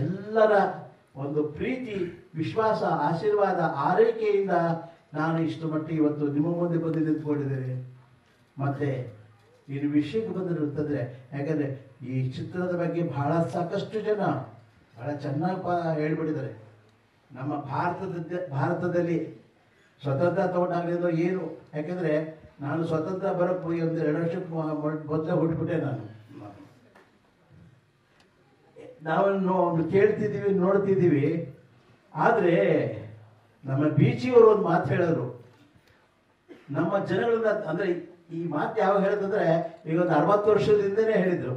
ಎಲ್ಲರ ಒಂದು ಪ್ರೀತಿ, ವಿಶ್ವಾಸ, ಆಶೀರ್ವಾದ, ಆರೈಕೆಯಿಂದ ನಾನು ಇಷ್ಟು ಮಟ್ಟಿಗೆ ಇವತ್ತು ನಿಮ್ಮ ಮುಂದೆ ಬಂದು ನಿಂತ್ಕೊಂಡಿದ್ದೇನೆ. ಮತ್ತೆ ಇನ್ನು ವಿಷಯಕ್ಕೆ ಬಂದಿರುತ್ತಂದ್ರೆ, ಯಾಕಂದ್ರೆ ಈ ಚಿತ್ರದ ಬಗ್ಗೆ ಸಾಕಷ್ಟು ಜನ ಬಹಳ ಚೆನ್ನಾಗಿ ಹೇಳ್ಬಿಟ್ಟಿದ್ದಾರೆ. ನಮ್ಮ ಭಾರತದಲ್ಲಿ ಸ್ವತಂತ್ರ ತಗೊಂಡಾಗಲಿಲ್ಲ ಏನು, ಯಾಕಂದ್ರೆ ನಾನು ಸ್ವತಂತ್ರ ಬರೋಕ್ಕೆ 1-2 ವರ್ಷಕ್ಕೆ ಮೊದಲೇ ಹುಟ್ಟುಬಿಟ್ಟೆ. ನಾವು ಕೇಳ್ತಿದ್ದೀವಿ, ನೋಡ್ತಿದ್ದೀವಿ. ಆದರೆ ನಮ್ಮ ಬೀಚಿಯವರು ಒಂದು ಮಾತು ಹೇಳಿದ್ರು, ನಮ್ಮ ಜನಗಳನ್ನ, ಅಂದ್ರೆ ಈ ಮಾತು ಯಾವಾಗ ಹೇಳಿದ್ರೆ ಈಗ ಒಂದು 60 ವರ್ಷದ ಹಿಂದೆನೇ ಹೇಳಿದ್ರು.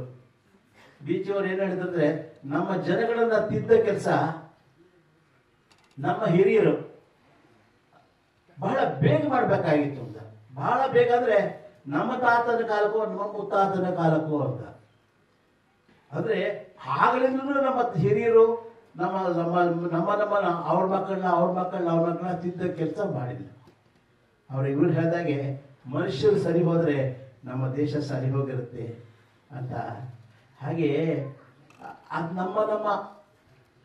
ಬೀಚಿಯವರು ಏನು ಹೇಳಿದ್ರೆ, ನಮ್ಮ ಜನಗಳನ್ನ ತಿದ್ದ ಕೆಲಸ ನಮ್ಮ ಹಿರಿಯರು ಬಹಳ ಬೇಗ ಮಾಡಬೇಕಾಗಿತ್ತು ಅಂತ. ಬಹಳ ಬೇಗ ಅಂದ್ರೆ ನಮ್ಮ ತಾತನ ಕಾಲಕ್ಕೂ ನಮ್ಮ ಮುತ್ತಾತನ ಕಾಲಕ್ಕೂ ಅಂತ. ಅಂದ್ರೆ ಆಗಲಿಂದಲೂ ನಮ್ಮ ಹಿರಿಯರು ನಮ್ಮ ಅವ್ರ ಮಕ್ಕಳನ್ನ ತಿದ್ದ ಕೆಲಸ ಮಾಡಿಲ್ಲ. ಇವ್ರು ಹೇಳಿದಾಗೆ ಮನುಷ್ಯರು ಸರಿ ಹೋದ್ರೆ ನಮ್ಮ ದೇಶ ಸರಿ ಹೋಗಿರುತ್ತೆ ಅಂತ. ಹಾಗೆ ಅದು ನಮ್ಮ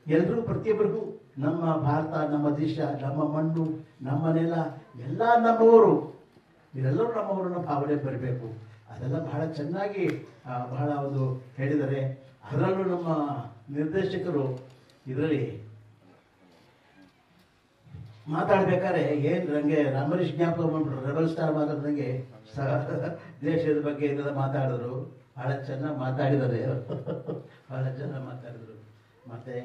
ಎಲ್ರಿಗೂ, ಪ್ರತಿಯೊಬ್ಬರಿಗೂ ನಮ್ಮ ಭಾರತ, ನಮ್ಮ ದೇಶ, ನಮ್ಮ ಮಣ್ಣು, ನಮ್ಮ ನೆಲ ಎಲ್ಲ ನಮ್ಮವರು, ಇವರೆಲ್ಲರೂ ನಮ್ಮವರನ್ನ ಭಾವನೆ ಬರಬೇಕು. ಅದೆಲ್ಲ ಬಹಳ ಚೆನ್ನಾಗಿ ಬಹಳ ಒಂದು ಹೇಳಿದ್ದಾರೆ. ಅದರಲ್ಲೂ ನಮ್ಮ ನಿರ್ದೇಶಕರು ಇದರಲ್ಲಿ ಮಾತಾಡ್ಬೇಕಾದ್ರೆ ನಂಗೆ ಅಂಬರೀಷ್ ಜ್ಞಾಪಕ ಮಾಡ್ಬಿಟ್ರು. ರೆಬಲ್ ಸ್ಟಾರ್ ಮಾತಾಡ್ದಂಗೆ ದೇಶದ ಬಗ್ಗೆ ಇದೆಲ್ಲ ಮಾತಾಡಿದ್ರು. ಬಹಳ ಚೆನ್ನಾಗಿ ಮಾತಾಡಿದ್ದಾರೆ, ಬಹಳ ಚೆನ್ನಾಗಿ ಮಾತಾಡಿದ್ರು. ಮತ್ತೆ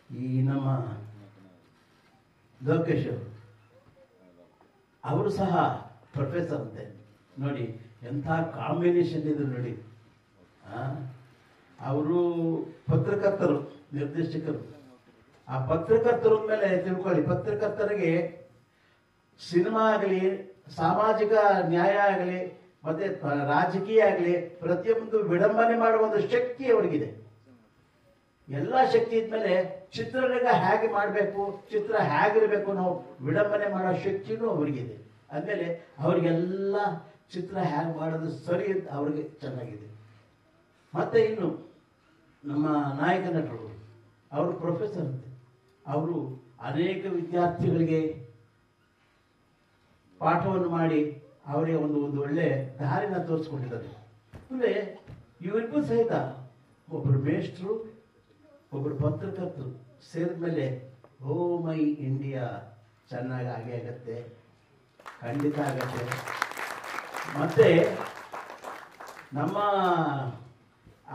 ಈ ನಮ್ಮ ಲೋಕೇಶ್ ಅವರು ಸಹ ಪ್ರೊಫೆಸರ್ ಅಂತೆ ನೋಡಿ, ಎಂಥ ಕಾಂಬಿನೇಷನ್ ಇದೆ ನೋಡಿ. ಅವರು ಪತ್ರಕರ್ತರು, ನಿರ್ದೇಶಕರು. ಆ ಪತ್ರಕರ್ತರ ಮೇಲೆ ತಿಳ್ಕೊಳ್ಳಿ, ಪತ್ರಕರ್ತರಿಗೆ ಸಿನಿಮಾ ಆಗಲಿ, ಸಾಮಾಜಿಕ ನ್ಯಾಯ ಆಗಲಿ, ಮತ್ತೆ ರಾಜಕೀಯ ಆಗಲಿ, ಪ್ರತಿಯೊಂದು ವಿಡಂಬನೆ ಮಾಡುವ ಒಂದು ಶಕ್ತಿ ಅವರಿಗಿದೆ. ಎಲ್ಲ ಶಕ್ತಿ ಇದ್ಮೇಲೆ ಚಿತ್ರರಂಗ ಹೇಗೆ ಮಾಡಬೇಕು, ಚಿತ್ರ ಹೇಗಿರಬೇಕು, ನಾವು ವಿಡಂಬನೆ ಮಾಡೋ ಶಕ್ತಿನೂ ಅವರಿಗಿದೆ. ಆದ್ಮೇಲೆ ಅವರಿಗೆಲ್ಲ ಚಿತ್ರ ಹೇಗೆ ಮಾಡೋದು ಸರಿ ಅಂತ ಅವ್ರಿಗೆ ಚೆನ್ನಾಗಿದೆ. ಮತ್ತೆ ಇನ್ನು ನಮ್ಮ ನಾಯಕ ನಟರು, ಅವರು ಪ್ರೊಫೆಸರ್ ಅಂತೆ. ಅವರು ಅನೇಕ ವಿದ್ಯಾರ್ಥಿಗಳಿಗೆ ಪಾಠವನ್ನು ಮಾಡಿ ಅವರಿಗೆ ಒಂದು ಒಳ್ಳೆ ದಾರಿನ ತೋರಿಸ್ಕೊಟ್ಟಿದ್ದಾರೆ. ಅಂದರೆ ಇವರಿಗೂ ಸಹಿತ ಒಬ್ಬರು ಮೇಷ್ಟ್ರು, ಒಬ್ಬರು ಪತ್ರಕರ್ತರು ಸೇರಿದ್ಮೇಲೆ ಓ ಮೈ ಇಂಡಿಯಾ ಚೆನ್ನಾಗಿ ಆಗೇ ಆಗತ್ತೆ, ಖಂಡಿತ ಆಗತ್ತೆ. ಮತ್ತೆ ನಮ್ಮ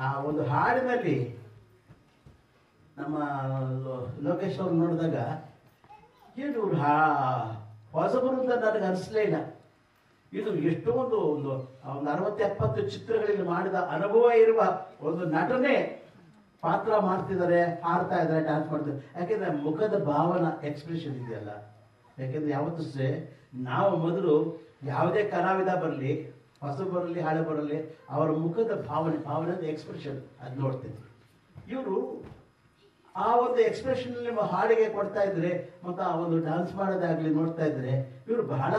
ಆ ಒಂದು ಹಾಡಿನಲ್ಲಿ ನಮ್ಮ ಲೋಕೇಶ್ ಅವ್ರು ನೋಡಿದಾಗ ಏನು ಹೊಸಬರು ಅಂತ ನನಗೆ ಅನಿಸ್ಲೇ ಇಲ್ಲ. ಇದು ಎಷ್ಟೊಂದು ಒಂದು 60-70 ಚಿತ್ರಗಳಲ್ಲಿ ಮಾಡಿದ ಅನುಭವ ಇರುವ ಒಂದು ನಟನೆ ಪಾತ್ರ ಮಾಡ್ತಿದ್ದಾರೆ, ಹಾಡ್ತಾ ಇದ್ದಾರೆ, ಡ್ಯಾನ್ಸ್ ಮಾಡ್ತಾರೆ. ಯಾಕೆಂದ್ರೆ ಮುಖದ ಭಾವನ ಎಕ್ಸ್ಪ್ರೆಷನ್ ಇದೆಯಲ್ಲ. ಯಾಕೆಂದ್ರೆ ಯಾವತ್ತೂ ನಾವು ಮೊದಲು ಯಾವುದೇ ಕಲಾವಿದ ಬರಲಿ, ಹೊಸ ಬರಲಿ, ಹಳೆ ಬರಲಿ, ಅವರ ಮುಖದ ಭಾವನೆ ಎಕ್ಸ್ಪ್ರೆಷನ್ ಅದು ನೋಡ್ತೀವಿ. ಇವರು ಆ ಒಂದು ಎಕ್ಸ್ಪ್ರೆಷನ್ ನಿಮ್ಮ ಹಾಡಿಗೆ ಕೊಡ್ತಾ ಇದ್ರೆ, ಮತ್ತು ಆ ಒಂದು ಡ್ಯಾನ್ಸ್ ಮಾಡೋದಾಗ್ಲಿ ನೋಡ್ತಾ ಇದ್ರೆ, ಇವರು ಬಹಳ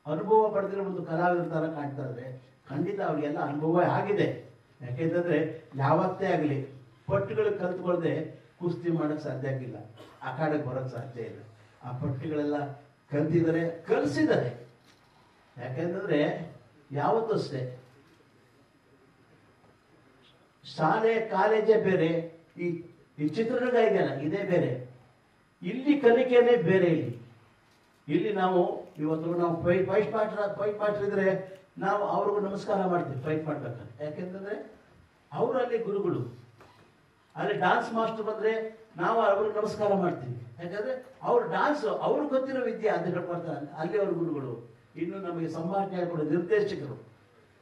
ಅನುಭವ ಪಡೆದಿರೋ ಒಂದು ಕಲಾವಿದರ ತರ ಕಾಣ್ತಾ ಇದ್ರೆ, ಖಂಡಿತ ಅವ್ರಿಗೆಲ್ಲ ಅನುಭವ ಆಗಿದೆ. ಯಾಕೆಂತಂದ್ರೆ ಯಾವತ್ತೇ ಆಗಲಿ ಪಟ್ಟುಗಳು ಕಲ್ತ್ಕೊಳ್ದೆ ಕುಸ್ತಿ ಮಾಡಕ್ ಸಾಧ್ಯ ಆಗಿಲ್ಲ, ಅಖಾಡಕ್ಕೆ ಬರೋಕ್ ಸಾಧ್ಯ ಇಲ್ಲ. ಆ ಪಟ್ಟುಗಳೆಲ್ಲ ಕಲ್ತಿದ್ದಾರೆ, ಕಲಿಸಿದ್ದಾರೆ. ಯಾಕೆಂತಂದ್ರೆ ಯಾವತ್ತೂ ಅಷ್ಟೇ ಶಾಲೆ ಕಾಲೇಜೇ ಬೇರೆ, ಈ ಚಿತ್ರರಂಗ ಇದೆಯಲ್ಲ ಇದೇ ಬೇರೆ. ಇಲ್ಲಿ ಕಲಿಕೆನೇ ಬೇರೆ. ಇಲ್ಲಿ ನಾವು ಇವತ್ತು ನಾವು ಫೈಟ್ ಮಾಸ್ಟರ್ ಇದ್ರೆ ನಾವು ಅವ್ರಿಗೂ ನಮಸ್ಕಾರ ಮಾಡ್ತೀವಿ ಫೈಟ್ ಮಾಡ್ಬೇಕಾದ್ರೆ. ಯಾಕೆಂತಂದ್ರೆ ಅವರು ಅಲ್ಲಿ ಗುರುಗಳು. ಅಲ್ಲಿ ಡಾನ್ಸ್ ಮಾಸ್ಟರ್ ಬಂದ್ರೆ ನಾವು ಅವ್ರಿಗೆ ನಮಸ್ಕಾರ ಮಾಡ್ತೀವಿ. ಯಾಕಂದ್ರೆ ಅವ್ರ ಡಾನ್ಸ್ ಅವ್ರಿಗೆ ಗೊತ್ತಿರೋ ವಿದ್ಯೆ ಅದು ಹೇಳ್ಕೊಡ್ತಾರೆ, ಅಲ್ಲಿ ಅವ್ರ ಗುರುಗಳು. ಇನ್ನು ನಮಗೆ ಸಂಭಾಷಣೆ ಹೇಳ್ಕೊಡೋ ನಿರ್ದೇಶಕರು,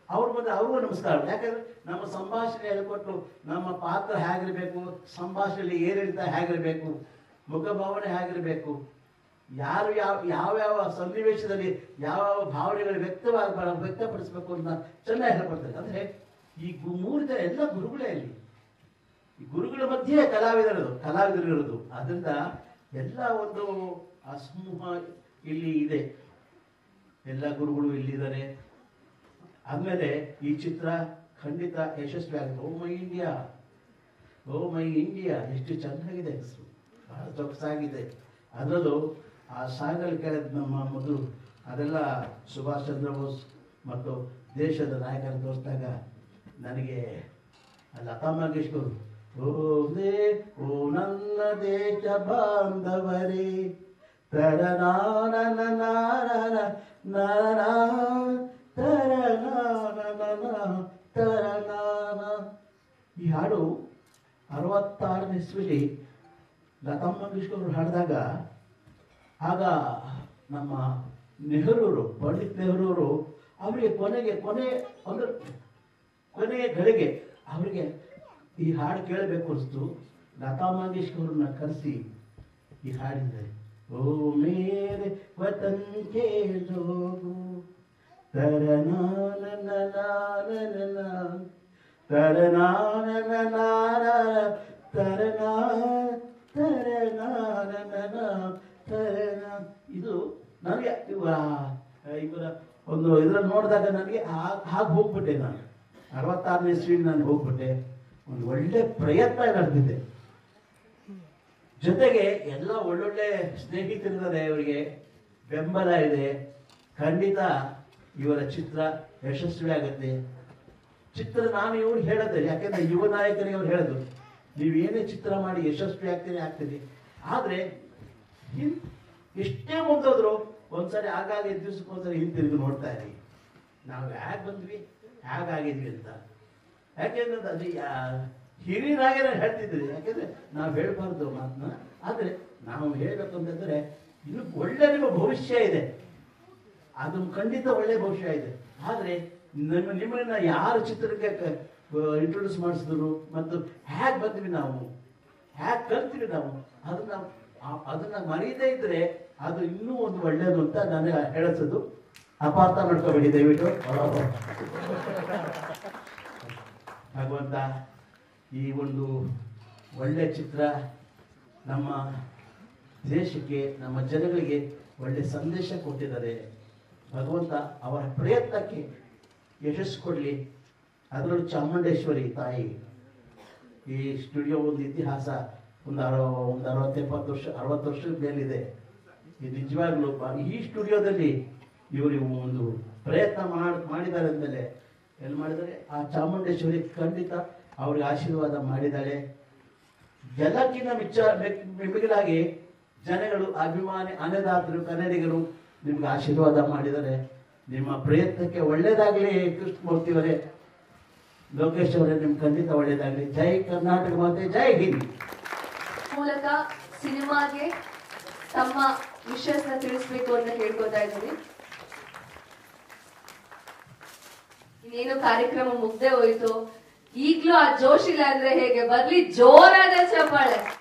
ಅವ್ರು ಬಂದ್ರೆ ಅವ್ರಿಗೂ ನಮಸ್ಕಾರ. ಯಾಕಂದ್ರೆ ನಮ್ಮ ಸಂಭಾಷಣೆ ಹೇಳ್ಕೊಟ್ಟು ನಮ್ಮ ಪಾತ್ರ ಹೇಗಿರ್ಬೇಕು, ಸಂಭಾಷಣೆಯಲ್ಲಿ ಏರಿಳಿತ ಹೇಗಿರ್ಬೇಕು, ಮುಖಭಾವನೆ ಹೇಗಿರ್ಬೇಕು, ಯಾರು ಯಾವ್ಯಾವ ಸನ್ನಿವೇಶದಲ್ಲಿ ಯಾವ ಭಾವನೆಗಳು ವ್ಯಕ್ತಪಡಿಸ್ಬೇಕು ಅಂತ ಚೆನ್ನಾಗಿ ಹೇಳ್ಕೊಡ್ತಾರೆ. ಅಂದ್ರೆ ಈ 3 ಜನ ಎಲ್ಲ ಗುರುಗಳೇ ಇಲ್ಲಿ. ಈ ಗುರುಗಳ ಮಧ್ಯೆ ಕಲಾವಿದರು ಇರೋದು. ಅದರಿಂದ ಎಲ್ಲ ಒಂದು ಆ ಸಮೂಹ ಇಲ್ಲಿ ಇದೆ, ಎಲ್ಲ ಗುರುಗಳು ಇಲ್ಲಿದ್ದಾರೆ. ಆದ್ಮೇಲೆ ಈ ಚಿತ್ರ ಖಂಡಿತ ಯಶಸ್ವಿ ಆಗುತ್ತೆ. ಓ ಮೈ ಇಂಡಿಯಾ ಎಷ್ಟು ಚೆನ್ನಾಗಿದೆ, ಹೆಸರು ಬಹಳ ಸೊಗಸಾಗಿದೆ. ಅದರಲ್ಲೂ ಆ ಸಾಂಗಲ್ಲಿ ಕೇಳಿದ ನಮ್ಮ ಮೊದಲು ಅದೆಲ್ಲ ಸುಭಾಷ್ ಚಂದ್ರ ಬೋಸ್ ಮತ್ತು ದೇಶದ ನಾಯಕರ ತೋರಿಸಿದಾಗ ನನಗೆ ಲತಾ ಮಂಗೇಶ್ಕರ್ ಓ ನನ್ನ ದೇಶ ಬಾಂಧವರೇ ಈ ಹಾಡು 66ನೇ ಇಸ್ವಿಲಿ ಲತಾ ಮಂಗೇಶ್ಕರ್ ಹಾಡಿದಾಗ, ಆಗ ನಮ್ಮ ಪಂಡಿತ್ ನೆಹರೂರು ಅವರಿಗೆ ಕೊನೆಯ ಗಳಿಗೆ ಅವರಿಗೆ ಈ ಹಾಡು ಕೇಳಬೇಕು ಅನಿಸ್ತು. ಲತಾ ಮಂಗೇಶ್ಕರ್ನ ಕರೆಸಿ ಈ ಹಾಡಿದ್ದಾರೆ. ಓ ಮೇರೆ ವತನ್ ಕೆ ಲೋಗೋ ಇದು ನನಗೆ ಇವರ ಒಂದು ಇದ್ರಲ್ಲಿ ನೋಡಿದಾಗ ನನಗೆ ಹಾಗೆ ಹೋಗ್ಬಿಟ್ಟೆ. ನಾನು 66ನೇ ಇಸ್ವಿಯಲ್ಲಿ ನಾನು ಹೋಗ್ಬಿಟ್ಟೆ. ಒಂದು ಒಳ್ಳೆ ಪ್ರಯತ್ನ ನಡೆದಿದೆ. ಜೊತೆಗೆ ಎಲ್ಲ ಒಳ್ಳೊಳ್ಳೆ ಸ್ನೇಹಿತರಿದ್ದಾರೆ, ಇವರಿಗೆ ಬೆಂಬಲ ಇದೆ. ಖಂಡಿತ ಇವರ ಚಿತ್ರ ಯಶಸ್ವಿ ಆಗುತ್ತೆ. ಚಿತ್ರ ನಾನು ಇವ್ರು ಹೇಳದೆ, ಯಾಕೆಂದ್ರೆ ಯುವ ನಾಯಕರಿಗೆ ಅವ್ರು ಹೇಳೋದು, ನೀವೇನೇ ಚಿತ್ರ ಮಾಡಿ ಯಶಸ್ವಿ ಆಗ್ತೀರಿ. ಆದ್ರೆ ಎಷ್ಟೇ ಮುಂದೋದ್ರು ಒಂದ್ಸರಿ ಆಗಾಗ ದಿವಸಕ್ಕೊಂದ್ಸರಿ ಹಿಂತಿರುಗಿ ನೋಡ್ತಾ ಇರಿ, ನಾವು ಹೇಗೆ ಬಂದ್ವಿ ಹೇಗಾಗಿದ್ವಿ ಅಂತ. ಯಾಕೆಂದ್ರೆ ಅದು ಹಿರಿಯರಾಗೆ ನಾನು ಹೇಳ್ತಿದ್ದೀನಿ, ಯಾಕಂದ್ರೆ ನಾವು ಹೇಳ್ಬಾರ್ದು ಮಾತನ್ನ. ಆದ್ರೆ ನಾವು ಹೇಳ್ಬೇಕಂತಂದ್ರೆ ಇನ್ನು ಒಳ್ಳೆ ನಿಮ್ಮ ಭವಿಷ್ಯ ಇದೆ, ಅದು ಖಂಡಿತ ಒಳ್ಳೆ ಭವಿಷ್ಯ ಇದೆ. ಆದ್ರೆ ನಿಮ್ಮನ್ನ ಯಾರು ಚಿತ್ರಕ್ಕೆ ಇಂಟ್ರೊಡ್ಯೂಸ್ ಮಾಡಿಸಿದ್ರು ಮತ್ತು ಹ್ಯಾಕ್ ಬಂದ್ವಿ ನಾವು, ಹ್ಯಾಕ್ ಕಲ್ತೀವಿ ನಾವು, ಅದನ್ನ ಮರೀದೇ ಇದ್ರೆ ಅದು ಇನ್ನೂ ಒಂದು ಒಳ್ಳೇದು ಅಂತ ನಾನು ಹೇಳಿಸೋದು. ಅಪಾರ್ಥ ಮಾಡ್ಕೋಬೇಡಿ ದಯವಿಟ್ಟು. ಭಗವಂತ ಈ ಒಂದು ಒಳ್ಳೆ ಚಿತ್ರ ನಮ್ಮ ದೇಶಕ್ಕೆ, ನಮ್ಮ ಜನಗಳಿಗೆ ಒಳ್ಳೆ ಸಂದೇಶ ಕೊಟ್ಟಿದ್ದಾರೆ. ಭಗವಂತ ಅವರ ಪ್ರಯತ್ನಕ್ಕೆ ಯಶಸ್ಸು ಕೊಡಲಿ. ಅದರಲ್ಲೂ ಚಾಮುಂಡೇಶ್ವರಿ ತಾಯಿ, ಈ ಸ್ಟುಡಿಯೋ ಒಂದು ಇತಿಹಾಸ, ಒಂದು 60-70 ವರ್ಷ 60 ವರ್ಷದ ಮೇಲಿದೆ. ಇದು ನಿಜವಾಗ್ಲೂ ಈ ಸ್ಟುಡಿಯೋದಲ್ಲಿ ಇವರು ಒಂದು ಪ್ರಯತ್ನ ಮಾಡಿದ್ದಾರೆ ಅಂದಮೇಲೆ ಎಲ್ಲಿ ಮಾಡಿದ್ದಾರೆ, ಆ ಚಾಮುಂಡೇಶ್ವರಿ ಖಂಡಿತ ಅವ್ರಿಗೆ ಆಶೀರ್ವಾದ ಮಾಡಿದ್ದಾಳೆ. ಎಲ್ಲಕ್ಕಿಂತ ಮಿಗಿಲಾಗಿ ಜನಗಳು, ಅಭಿಮಾನಿ ಅನ್ನದಾತರು, ಕನ್ನಡಿಗರು ನಿಮ್ಗೆ ಆಶೀರ್ವಾದ ಮಾಡಿದ್ದಾರೆ. ನಿಮ್ಮ ಪ್ರಯತ್ನಕ್ಕೆ ಒಳ್ಳೇದಾಗಲಿ. ಕೃಷ್ಣಮೂರ್ತಿಯವರೇ, ಲೋಕೇಶ್ ಅವರೇ, ನಿಮ್ಗೆ ಖಂಡಿತ ಒಳ್ಳೇದಾಗಲಿ. ಜೈ ಕರ್ನಾಟಕ ಮಾತೆ, ಜೈ ಹಿಂದ್. ಮೂಲಕ ಸಿನಿಮಾಗೆ ತಮ್ಮ ವಿಷಯನ ತಿಳಿಸ್ಬೇಕು ಅಂತ ಹೇಳ್ಕೊತಾ ಇದ್ದೀನಿ. ಇನ್ನೇನು ಕಾರ್ಯಕ್ರಮ ಮುಗ್ದೇ ಹೋಯ್ತು, ಈಗ್ಲೂ ಆ ಜೋಶ್ ಇಲ್ಲ ಅಂದ್ರೆ ಹೇಗೆ? ಬರ್ಲಿ ಜೋರಾದ ಚಪ್ಪಾಳೆ.